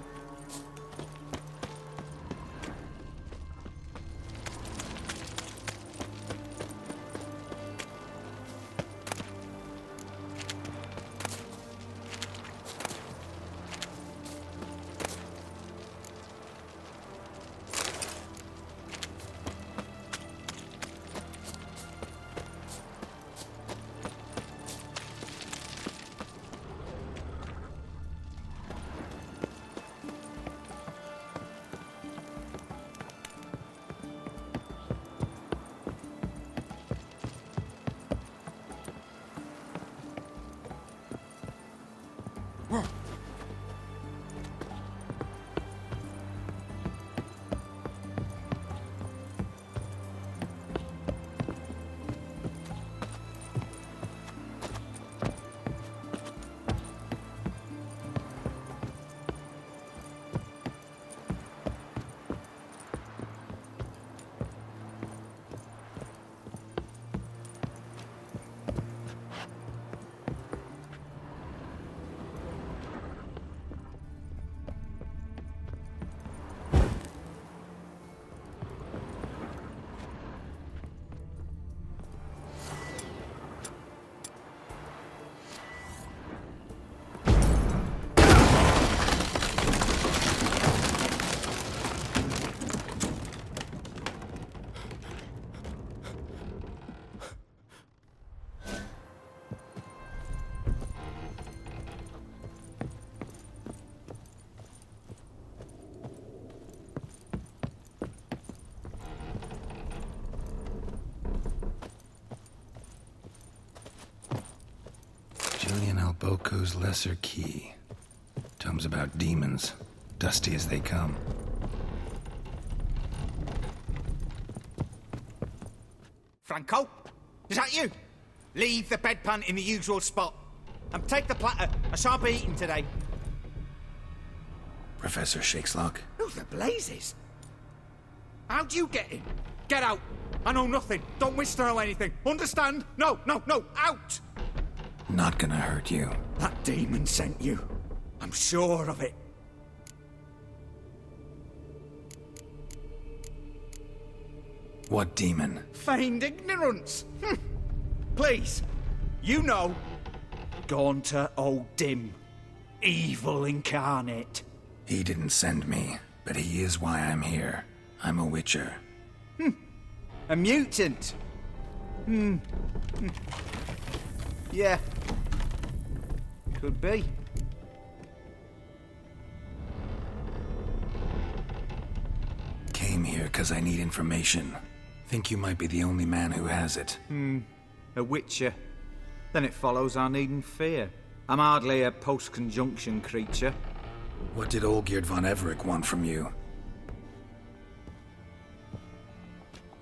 Julian Alboco's Lesser Key. Tomes about demons, dusty as they come. Franco? Is that you? Leave the bedpan in the usual spot. And take the platter. I shan't be eating today. Professor Shakeslock? Who the blazes? How'd you get in? Get out. I know nothing. Don't wish to know anything. Understand? No, no, no. Out! Not gonna hurt you. That demon sent you. I'm I'm sure of it. What demon? Feigned ignorance. Please, you know. Gaunter O'Dim. Evil incarnate. He didn't send me, but he is why I'm here. I'm a witcher. A mutant. Yeah. Could be. Came here because I need information. Think you might be the only man who has it. A witcher. Then it follows our needn't fear. I'm hardly a post-conjunction creature. What did Olgierd von Everec want from you?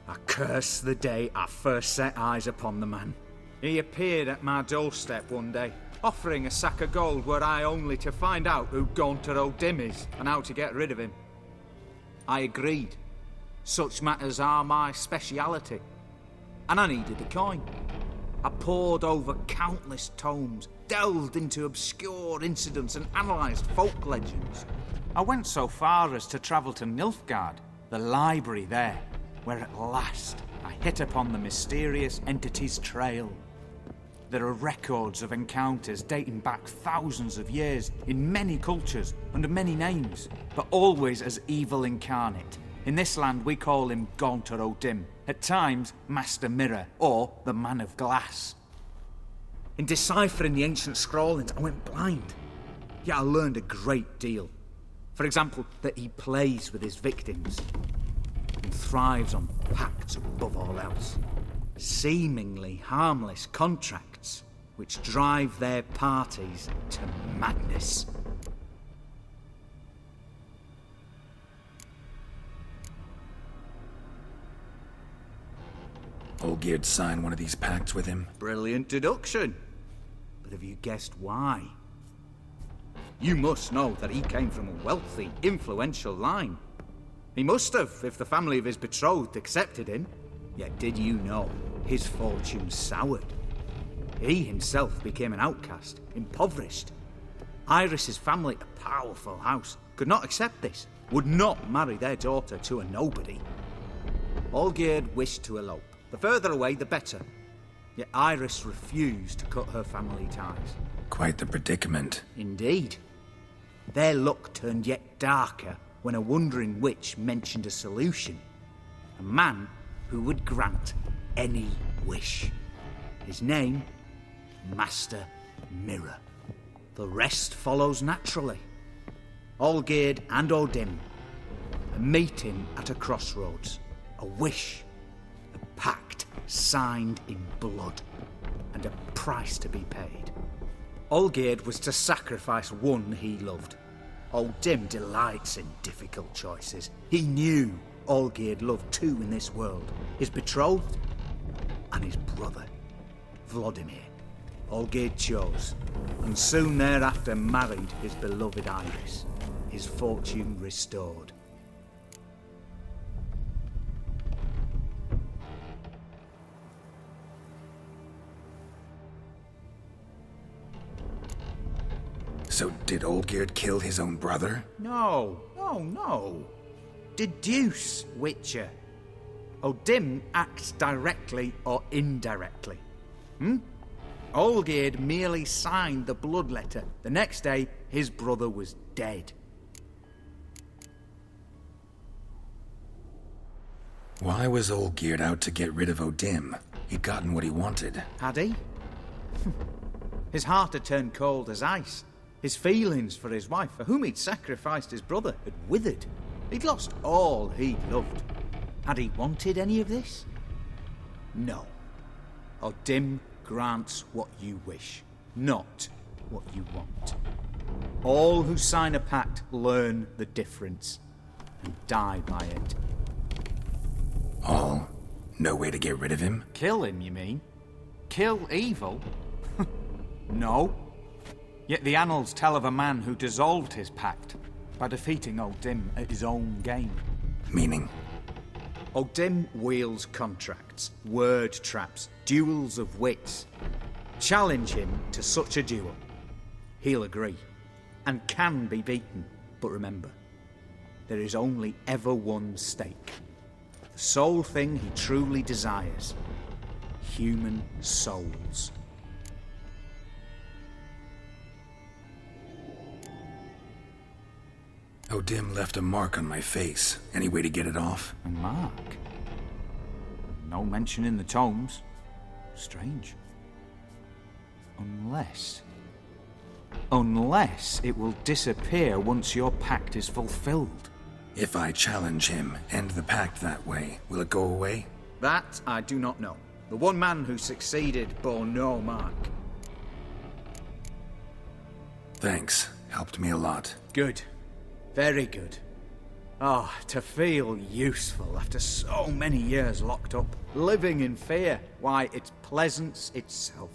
I curse the day I first set eyes upon the man. He appeared at my doorstep one day, offering a sack of gold were I only to find out who Gaunter O'Dim is and how to get rid of him. I agreed. Such matters are my speciality. And I needed a coin. I pored over countless tomes, delved into obscure incidents and analysed folk legends. I went so far as to travel to Nilfgaard, the library there, where at last I hit upon the mysterious entity's trail. There are records of encounters dating back thousands of years in many cultures under many names, but always as evil incarnate. In this land we call him Gaunter O'Dim, at times Master Mirror or the Man of Glass. In deciphering the ancient scrawlings I went blind, yet I learned a great deal. For example, that he plays with his victims and thrives on pacts above all else. Seemingly harmless contracts which drive their parties to madness. Olgierd signed one of these pacts with him? Brilliant deduction. But have you guessed why? You must know that he came from a wealthy, influential line. He must have, if the family of his betrothed accepted him. Yet did you know his fortune soured? He himself became an outcast, impoverished. Iris's family, a powerful house, could not accept this, would not marry their daughter to a nobody. Olgierd wished to elope. The further away, the better. Yet Iris refused to cut her family ties. Quite the predicament. Indeed. Their luck turned yet darker when a wandering witch mentioned a solution. A man who would grant any wish. His name, Master Mirror. The rest follows naturally. Olgierd and O'Dim, a meeting at a crossroads, a wish, a pact signed in blood, and a price to be paid. Olgierd was to sacrifice one he loved. O'Dim delights in difficult choices. He knew Olgierd loved two in this world, his betrothed and his brother, Vladimir. Olgierd chose, and soon thereafter married his beloved Iris, his fortune restored. So did Olgierd kill his own brother? No. Deduce, Witcher. O'Dim acts directly or indirectly. Olgierd merely signed the blood letter. The next day, his brother was dead. Why was Olgierd out to get rid of O'Dim? He'd gotten what he wanted. Had he? His heart had turned cold as ice. His feelings for his wife, for whom he'd sacrificed his brother, had withered. He'd lost all he'd loved. Had he wanted any of this? No. O'Dim grants what you wish, not what you want. All who sign a pact learn the difference and die by it. All? No way to get rid of him? Kill him, you mean? Kill evil? No. Yet the annals tell of a man who dissolved his pact by defeating O'Dim at his own game. Meaning? O'Dim wields contracts, word traps, duels of wits. Challenge him to such a duel. He'll agree. and can be beaten. But remember, there is only ever one stake. The sole thing he truly desires. Human souls. O'Dim left a mark on my face. Any way to get it off? A mark? No mention in the tomes. Strange. Unless it will disappear once your pact is fulfilled. If I challenge him, end the pact that way, will it go away? That I do not know. The one man who succeeded bore no mark. Thanks. Helped me a lot. Good. Very good. Oh, to feel useful after so many years locked up, living in fear. Why, it's pleasance itself.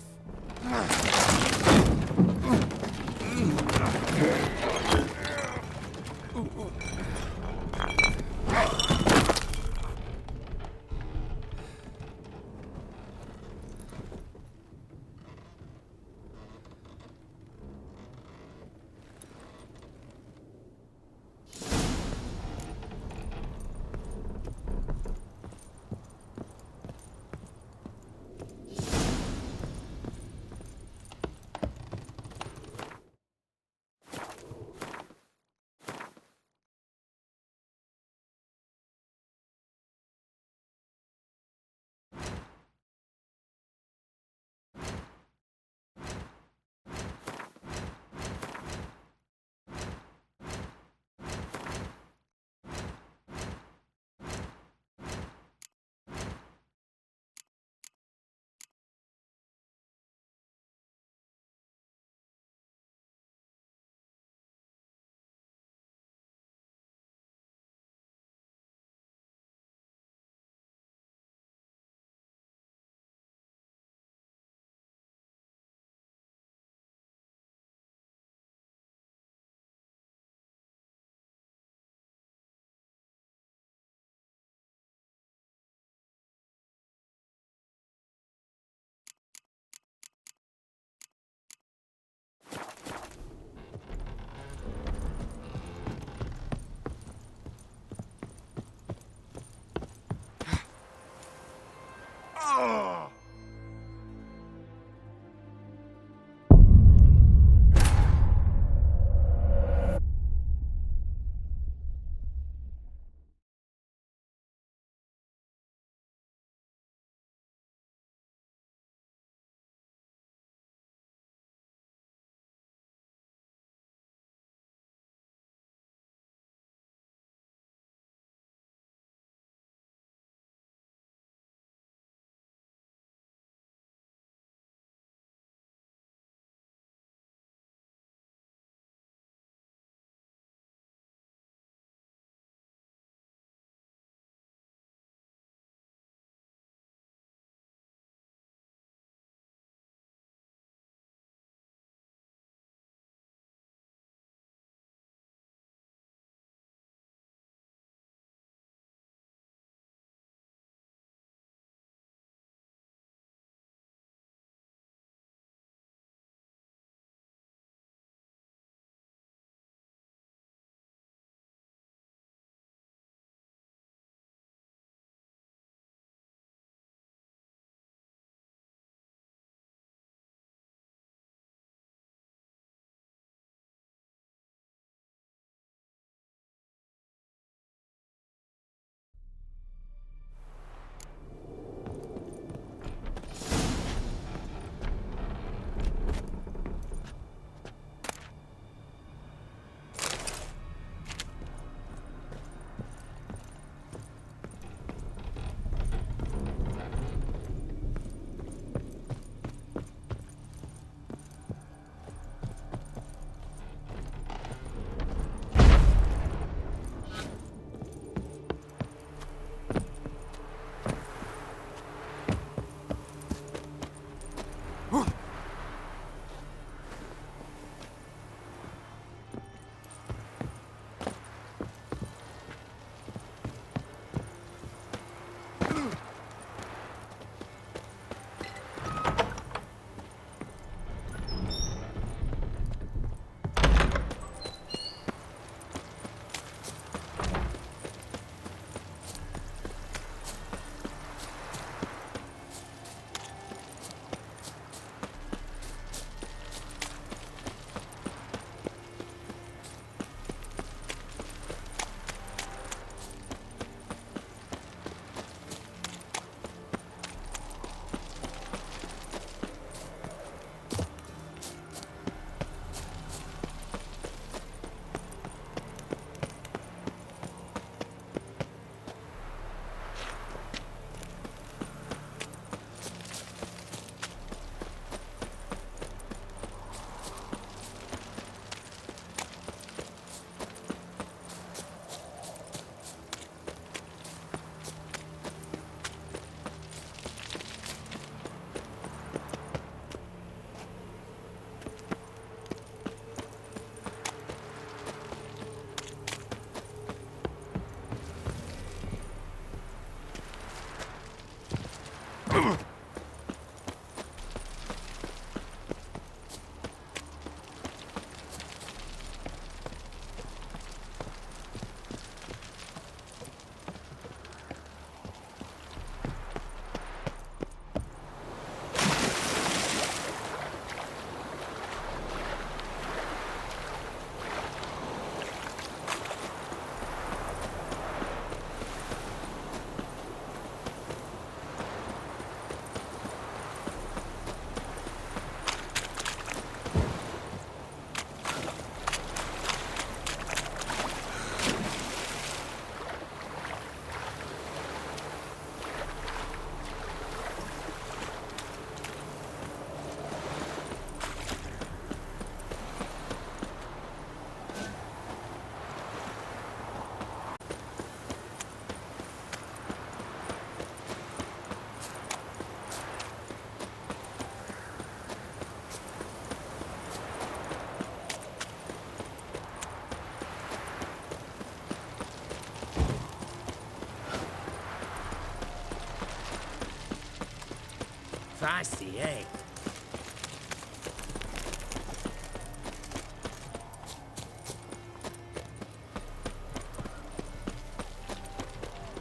Feisty, eh?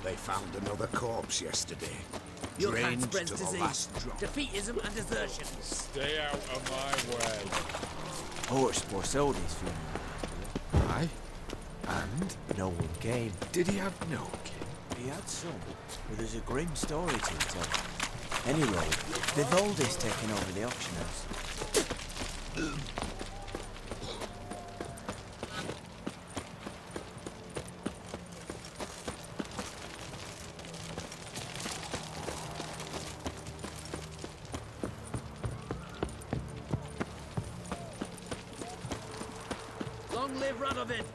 They found another corpse yesterday. Your hand Drained spreads to the disease, last drop. defeatism and desertion. Stay out of my way. Horse Borsoldi's funeral. Aye? And? No one came. Did he have no kin? He had some, but there's a grim story to tell. Anyway, Vivaldi's taken over the auction house. Long live Radovid!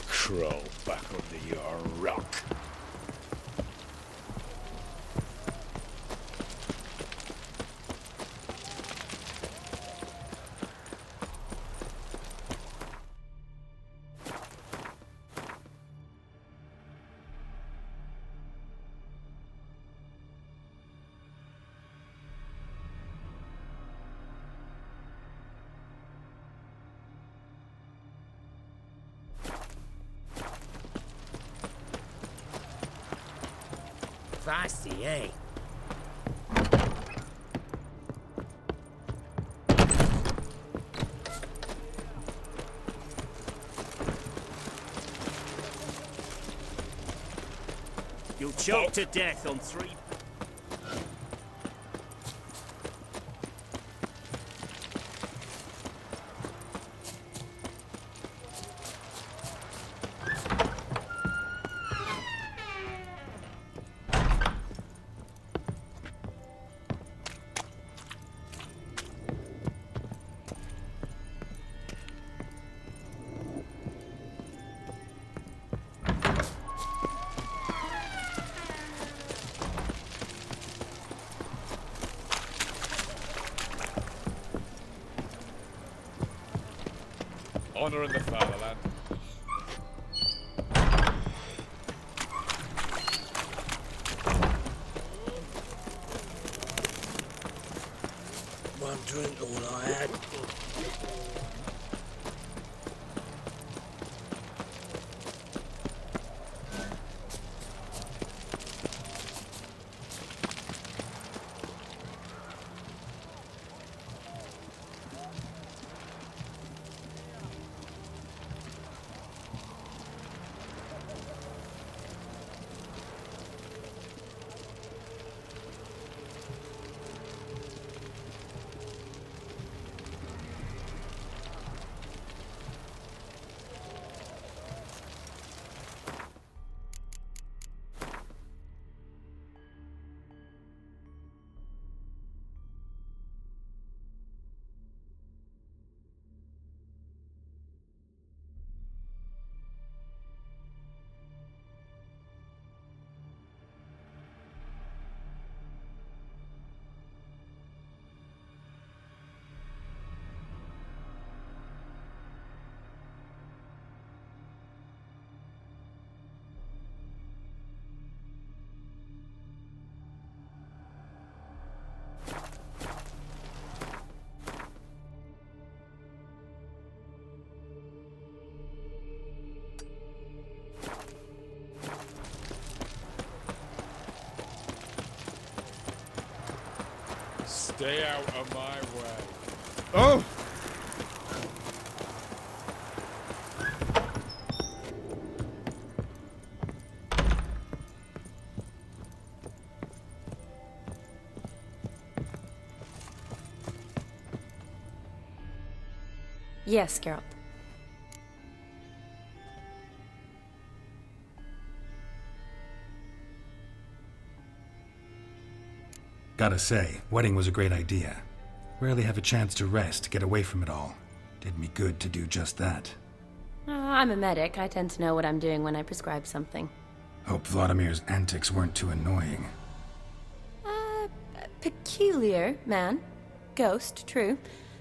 Crawl back under your rock. Feisty, eh? You'll choke to death on 3. Honor in the fatherland. One drink all I had. Stay out of my way. Oh! Yes, Geralt. Gotta say, wedding was a great idea. Rarely have a chance to rest, get away from it all. Did me good to do just that. I'm a medic. I tend to know what I'm doing when I prescribe something. Hope Vladimir's antics weren't too annoying. Peculiar man. Ghost, true.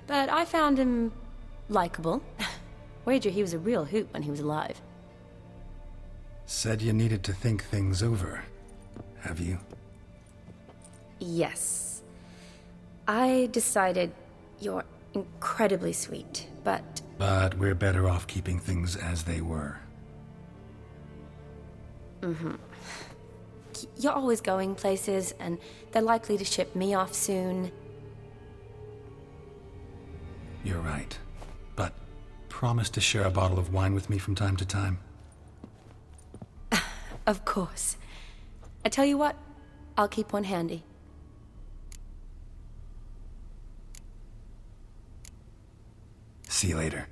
But I found him likable. Wager he was a real hoot when he was alive. Said you needed to think things over. Have you? Yes. I decided you're incredibly sweet, but... But we're better off keeping things as they were. Mm-hmm. You're always going places, and they're likely to ship me off soon. You're right. But promise to share a bottle of wine with me from time to time. Of course. I tell you what, I'll keep one handy. See you later.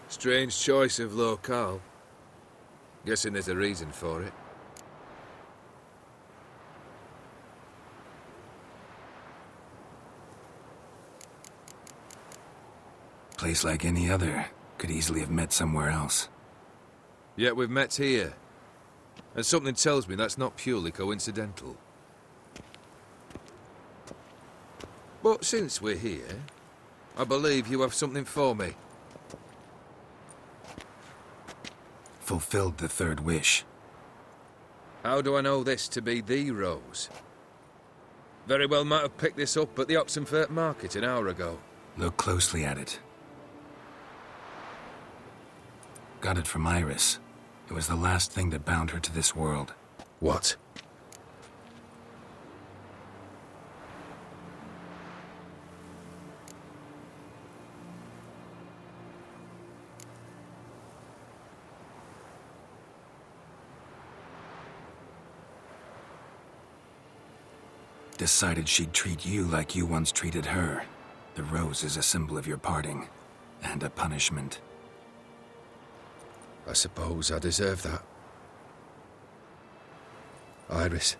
Strange choice of locale. Guessing there's a reason for it. Place like any other. Could easily have met somewhere else. Yet we've met here. And something tells me that's not purely coincidental. But since we're here, I believe you have something for me. Fulfilled the third wish. How do I know this to be the rose? Very well might have picked this up at the Oxenfurt market an hour ago. Look closely at it. Got it from Iris. It was the last thing that bound her to this world. What? Decided she'd treat you like you once treated her. The rose is a symbol of your parting, and a punishment. I suppose I deserve that. Iris.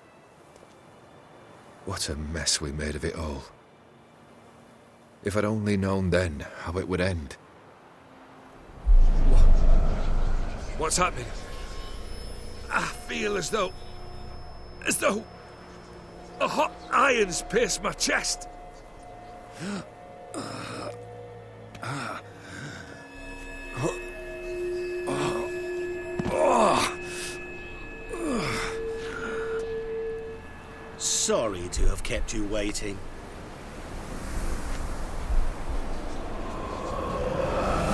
What a mess we made of it all. If I'd only known then how it would end. What's happening? I feel as though a hot iron's pierced my chest. Sorry to have kept you waiting.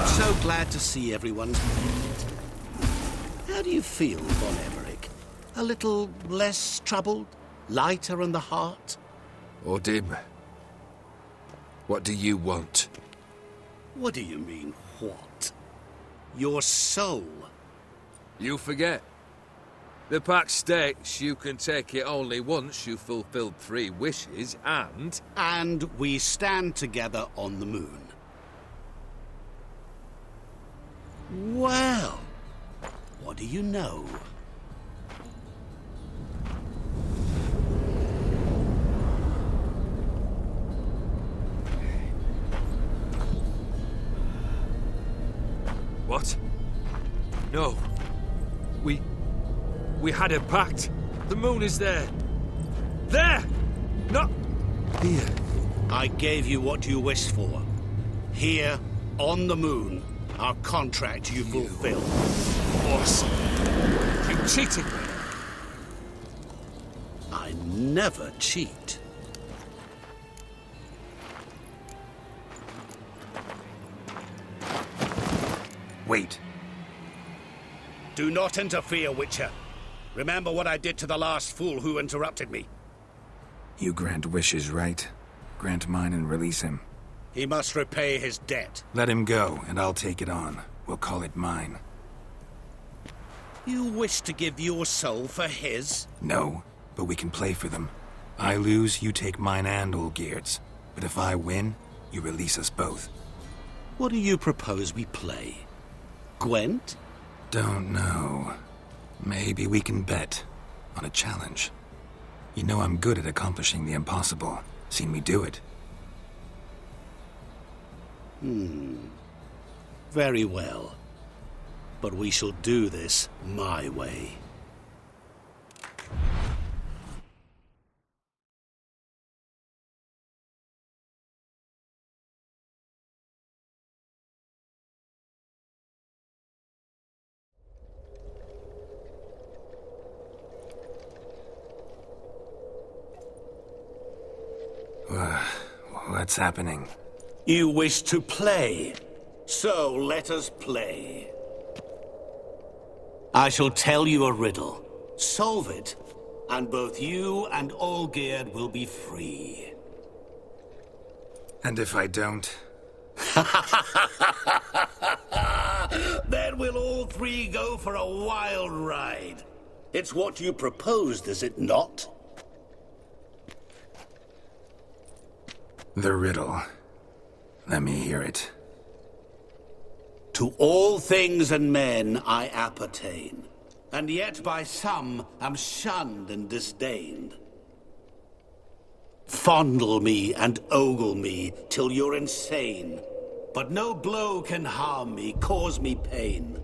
So glad to see everyone's made. How do you feel, Von Emmerich? A little less troubled? Lighter in the heart? Or dim? What do you want? What do you mean, what? Your soul. You forget. The pact states you can take it only once you've fulfilled 3 wishes, and... And we stand together on the moon. Well, what do you know? What? No. We had a pact. The moon is there. There! Not here. I gave you what you wished for. Here, on the moon, our contract you fulfilled. Boss, you cheated me. I never cheat. Wait. Do not interfere, Witcher. Remember what I did to the last fool who interrupted me. You grant wishes, right? Grant mine and release him. He must repay his debt. Let him go, and I'll take it on. We'll call it mine. You wish to give your soul for his? No, but we can play for them. I lose, you take mine and Olgierd's. But if I win, you release us both. What do you propose we play? Gwent? Don't know. Maybe we can bet on a challenge. You know I'm good at accomplishing the impossible. Seen me do it. Very well. But we shall do this my way. What's happening? You wish to play, so let us play. I shall tell you a riddle. Solve it, and both you and Olgierd will be free. And if I don't? Then we'll all 3 go for a wild ride. It's what you proposed, is it not? The riddle. Let me hear it. To all things and men I appertain, and yet by some am shunned and disdained. Fondle me and ogle me till you're insane, but no blow can harm me, cause me pain.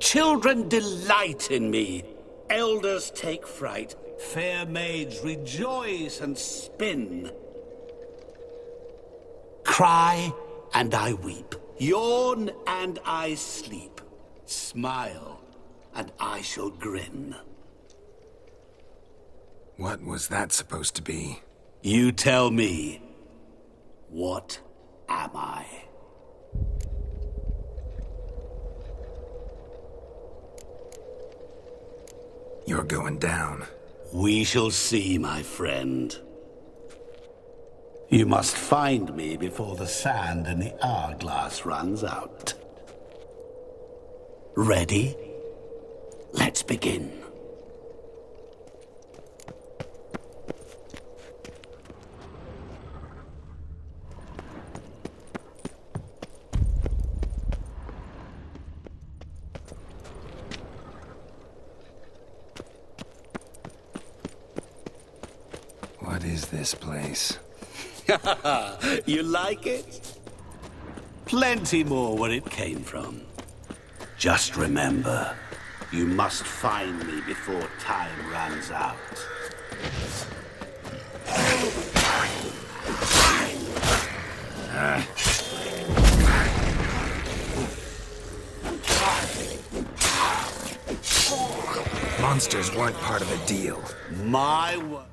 Children delight in me, elders take fright, fair maids rejoice and spin. Cry and I weep, yawn and I sleep, smile and I shall grin. What was that supposed to be? You tell me, what am I? You're going down. We shall see, my friend. You must find me before the sand in the hourglass runs out. Ready? Let's begin. What is this place? You like it? Plenty more where it came from. Just remember, you must find me before time runs out. Monsters weren't part of the deal. My word.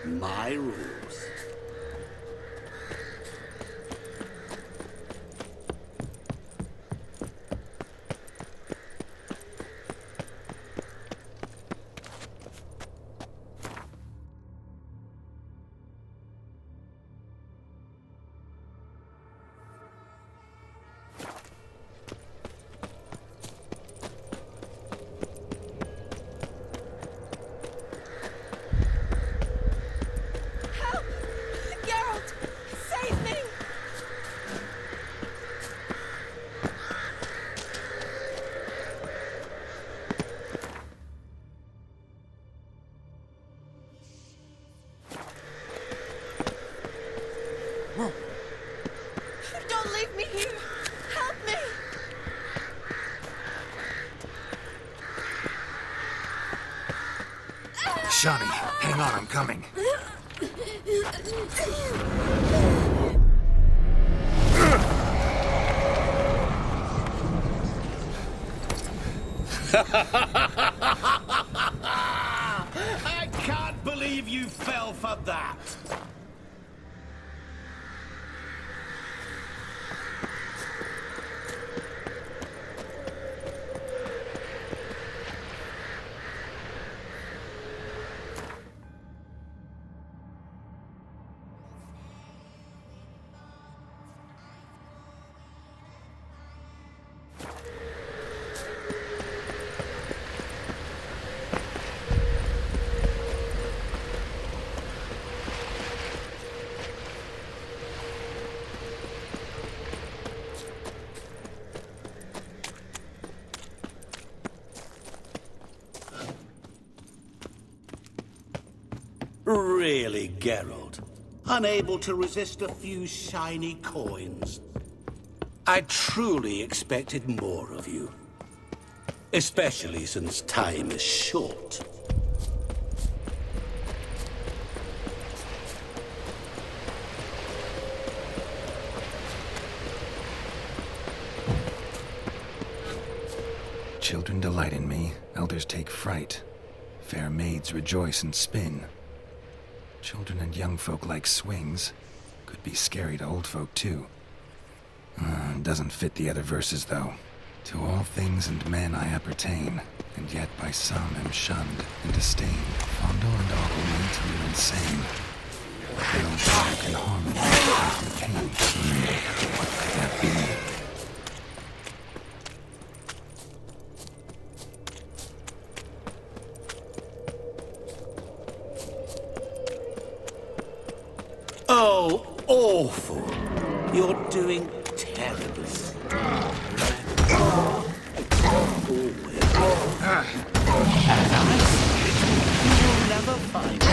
My rules. Don't leave me here! Help me! Shani, hang on, I'm coming. I can't believe you fell for that. Really, Geralt? Unable to resist a few shiny coins? I truly expected more of you. Especially since time is short. Children delight in me, elders take fright. Fair maids rejoice and spin. Children and young folk like swings. Could be scary to old folk, too. Doesn't fit the other verses, though. To all things and men I appertain, and yet by some am shunned and disdained. Fondle and ogle me till you're insane. No power can harm me, cause me pain. What could that be? Oh, awful. You're doing terribly. As I see it, you will never find it.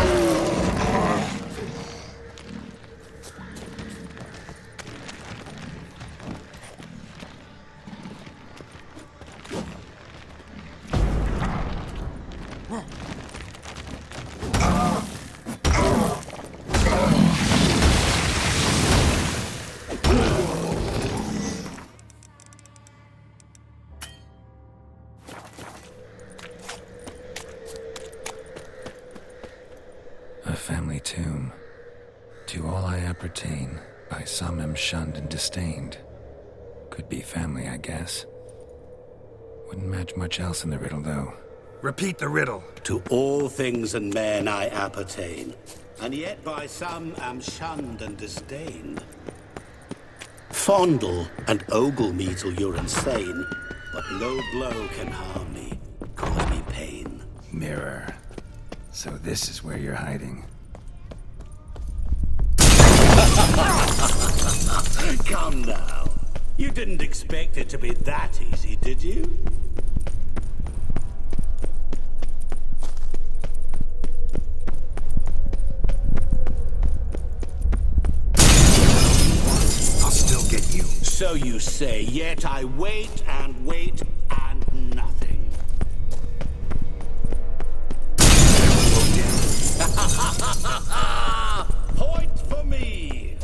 A family tomb. To all I appertain, by some am shunned and disdained. Could be family, I guess. Wouldn't match much else in the riddle, though. Repeat the riddle. To all things and men I appertain, and yet by some am shunned and disdained. Fondle and ogle me till you're insane, but no blow can harm me, cause me pain. Mirror. So this is where you're hiding. Come now. You didn't expect it to be that easy, did you? I'll still get you. So you say, yet I wait and wait and nothing. Point for me!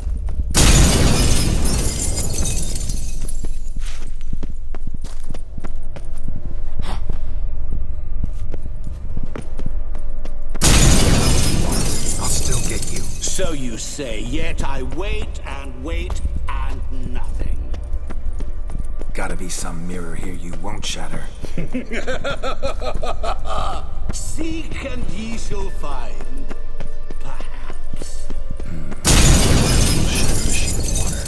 I'll still get you. So you say, yet I wait and wait and nothing. Gotta be some mirror here you won't shatter. Seek and ye shall find. Perhaps. Shatter a sheet of water.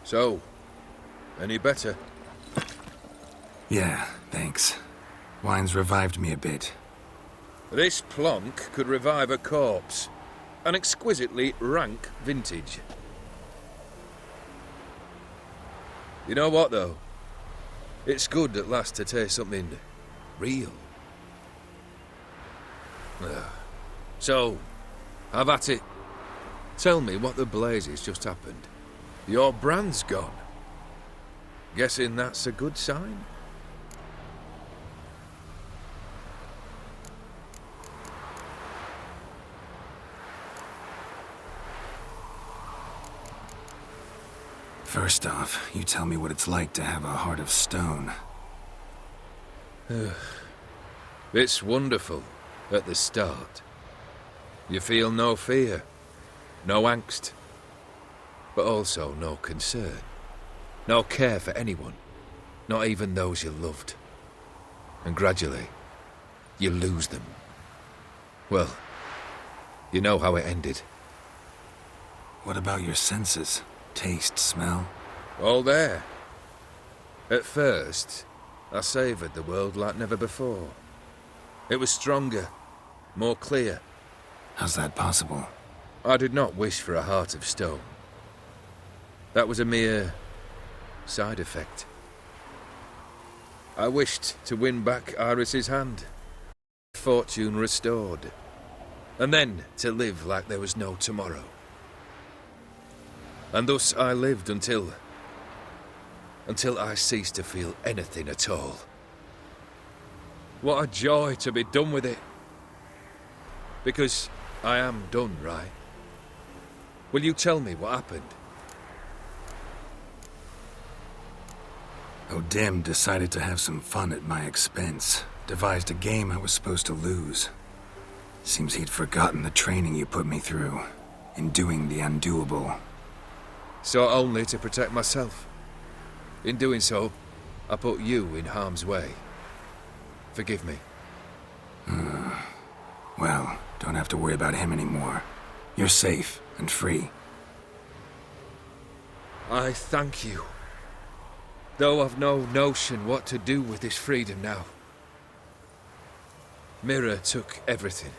So, any better? Yeah, thanks. Wine's revived me a bit. This plonk could revive a corpse. An exquisitely rank vintage. You know what, though? It's good at last to taste something real. So, have at it. Tell me what the blazes just happened. Your brand's gone. Guessing that's a good sign? First off, you tell me what it's like to have a heart of stone. It's wonderful at the start. You feel no fear, no angst, but also no concern, no care for anyone, not even those you loved. And gradually, you lose them. Well, you know how it ended. What about your senses? Taste, smell? All there. At first, I savoured the world like never before. It was stronger, more clear. How's that possible? I did not wish for a heart of stone. That was a mere side effect. I wished to win back Iris's hand, fortune restored, and then to live like there was no tomorrow. And thus I lived until I ceased to feel anything at all. What a joy to be done with it. Because I am done, right? Will you tell me what happened? O'Dim decided to have some fun at my expense. Devised a game I was supposed to lose. Seems he'd forgotten the training you put me through in doing the undoable. So only to protect myself. In doing so, I put you in harm's way. Forgive me. Well, don't have to worry about him anymore. You're safe and free. I thank you. Though I've no notion what to do with this freedom now. Mira took everything.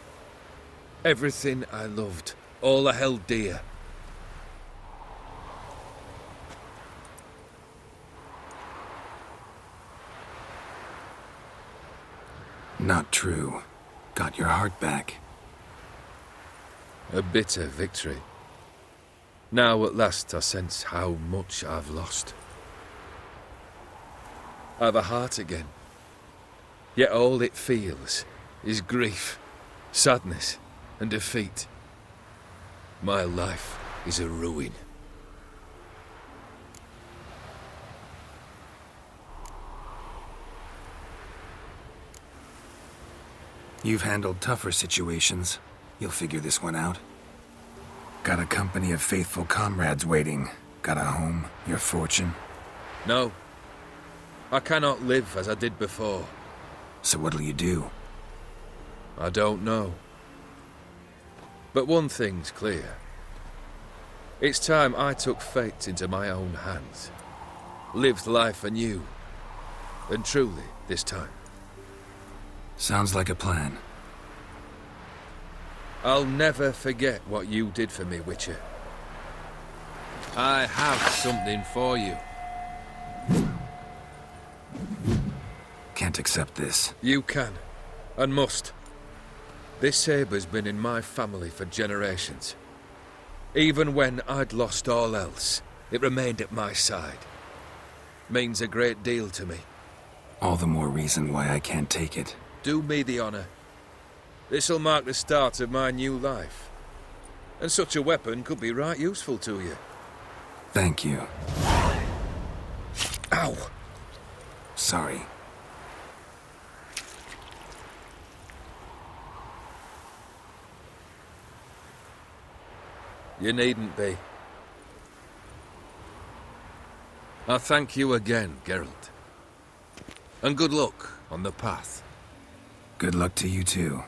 Everything I loved. All I held dear. Not true. Got your heart back. A bitter victory. Now at last I sense how much I've lost. I've a heart again. Yet all it feels is grief, sadness, and defeat. My life is a ruin. You've handled tougher situations. You'll figure this one out. Got a company of faithful comrades waiting. Got a home, your fortune. No. I cannot live as I did before. So what'll you do? I don't know. But one thing's clear. It's time I took fate into my own hands. Lived life anew. And truly, this time. Sounds like a plan. I'll never forget what you did for me, Witcher. I have something for you. Can't accept this. You can, and must. This sabre's been in my family for generations. Even when I'd lost all else, it remained at my side. Means a great deal to me. All the more reason why I can't take it. Do me the honor. This'll mark the start of my new life. And such a weapon could be right useful to you. Thank you. Ow! Sorry. You needn't be. I thank you again, Geralt. And good luck on the path. Good luck to you too.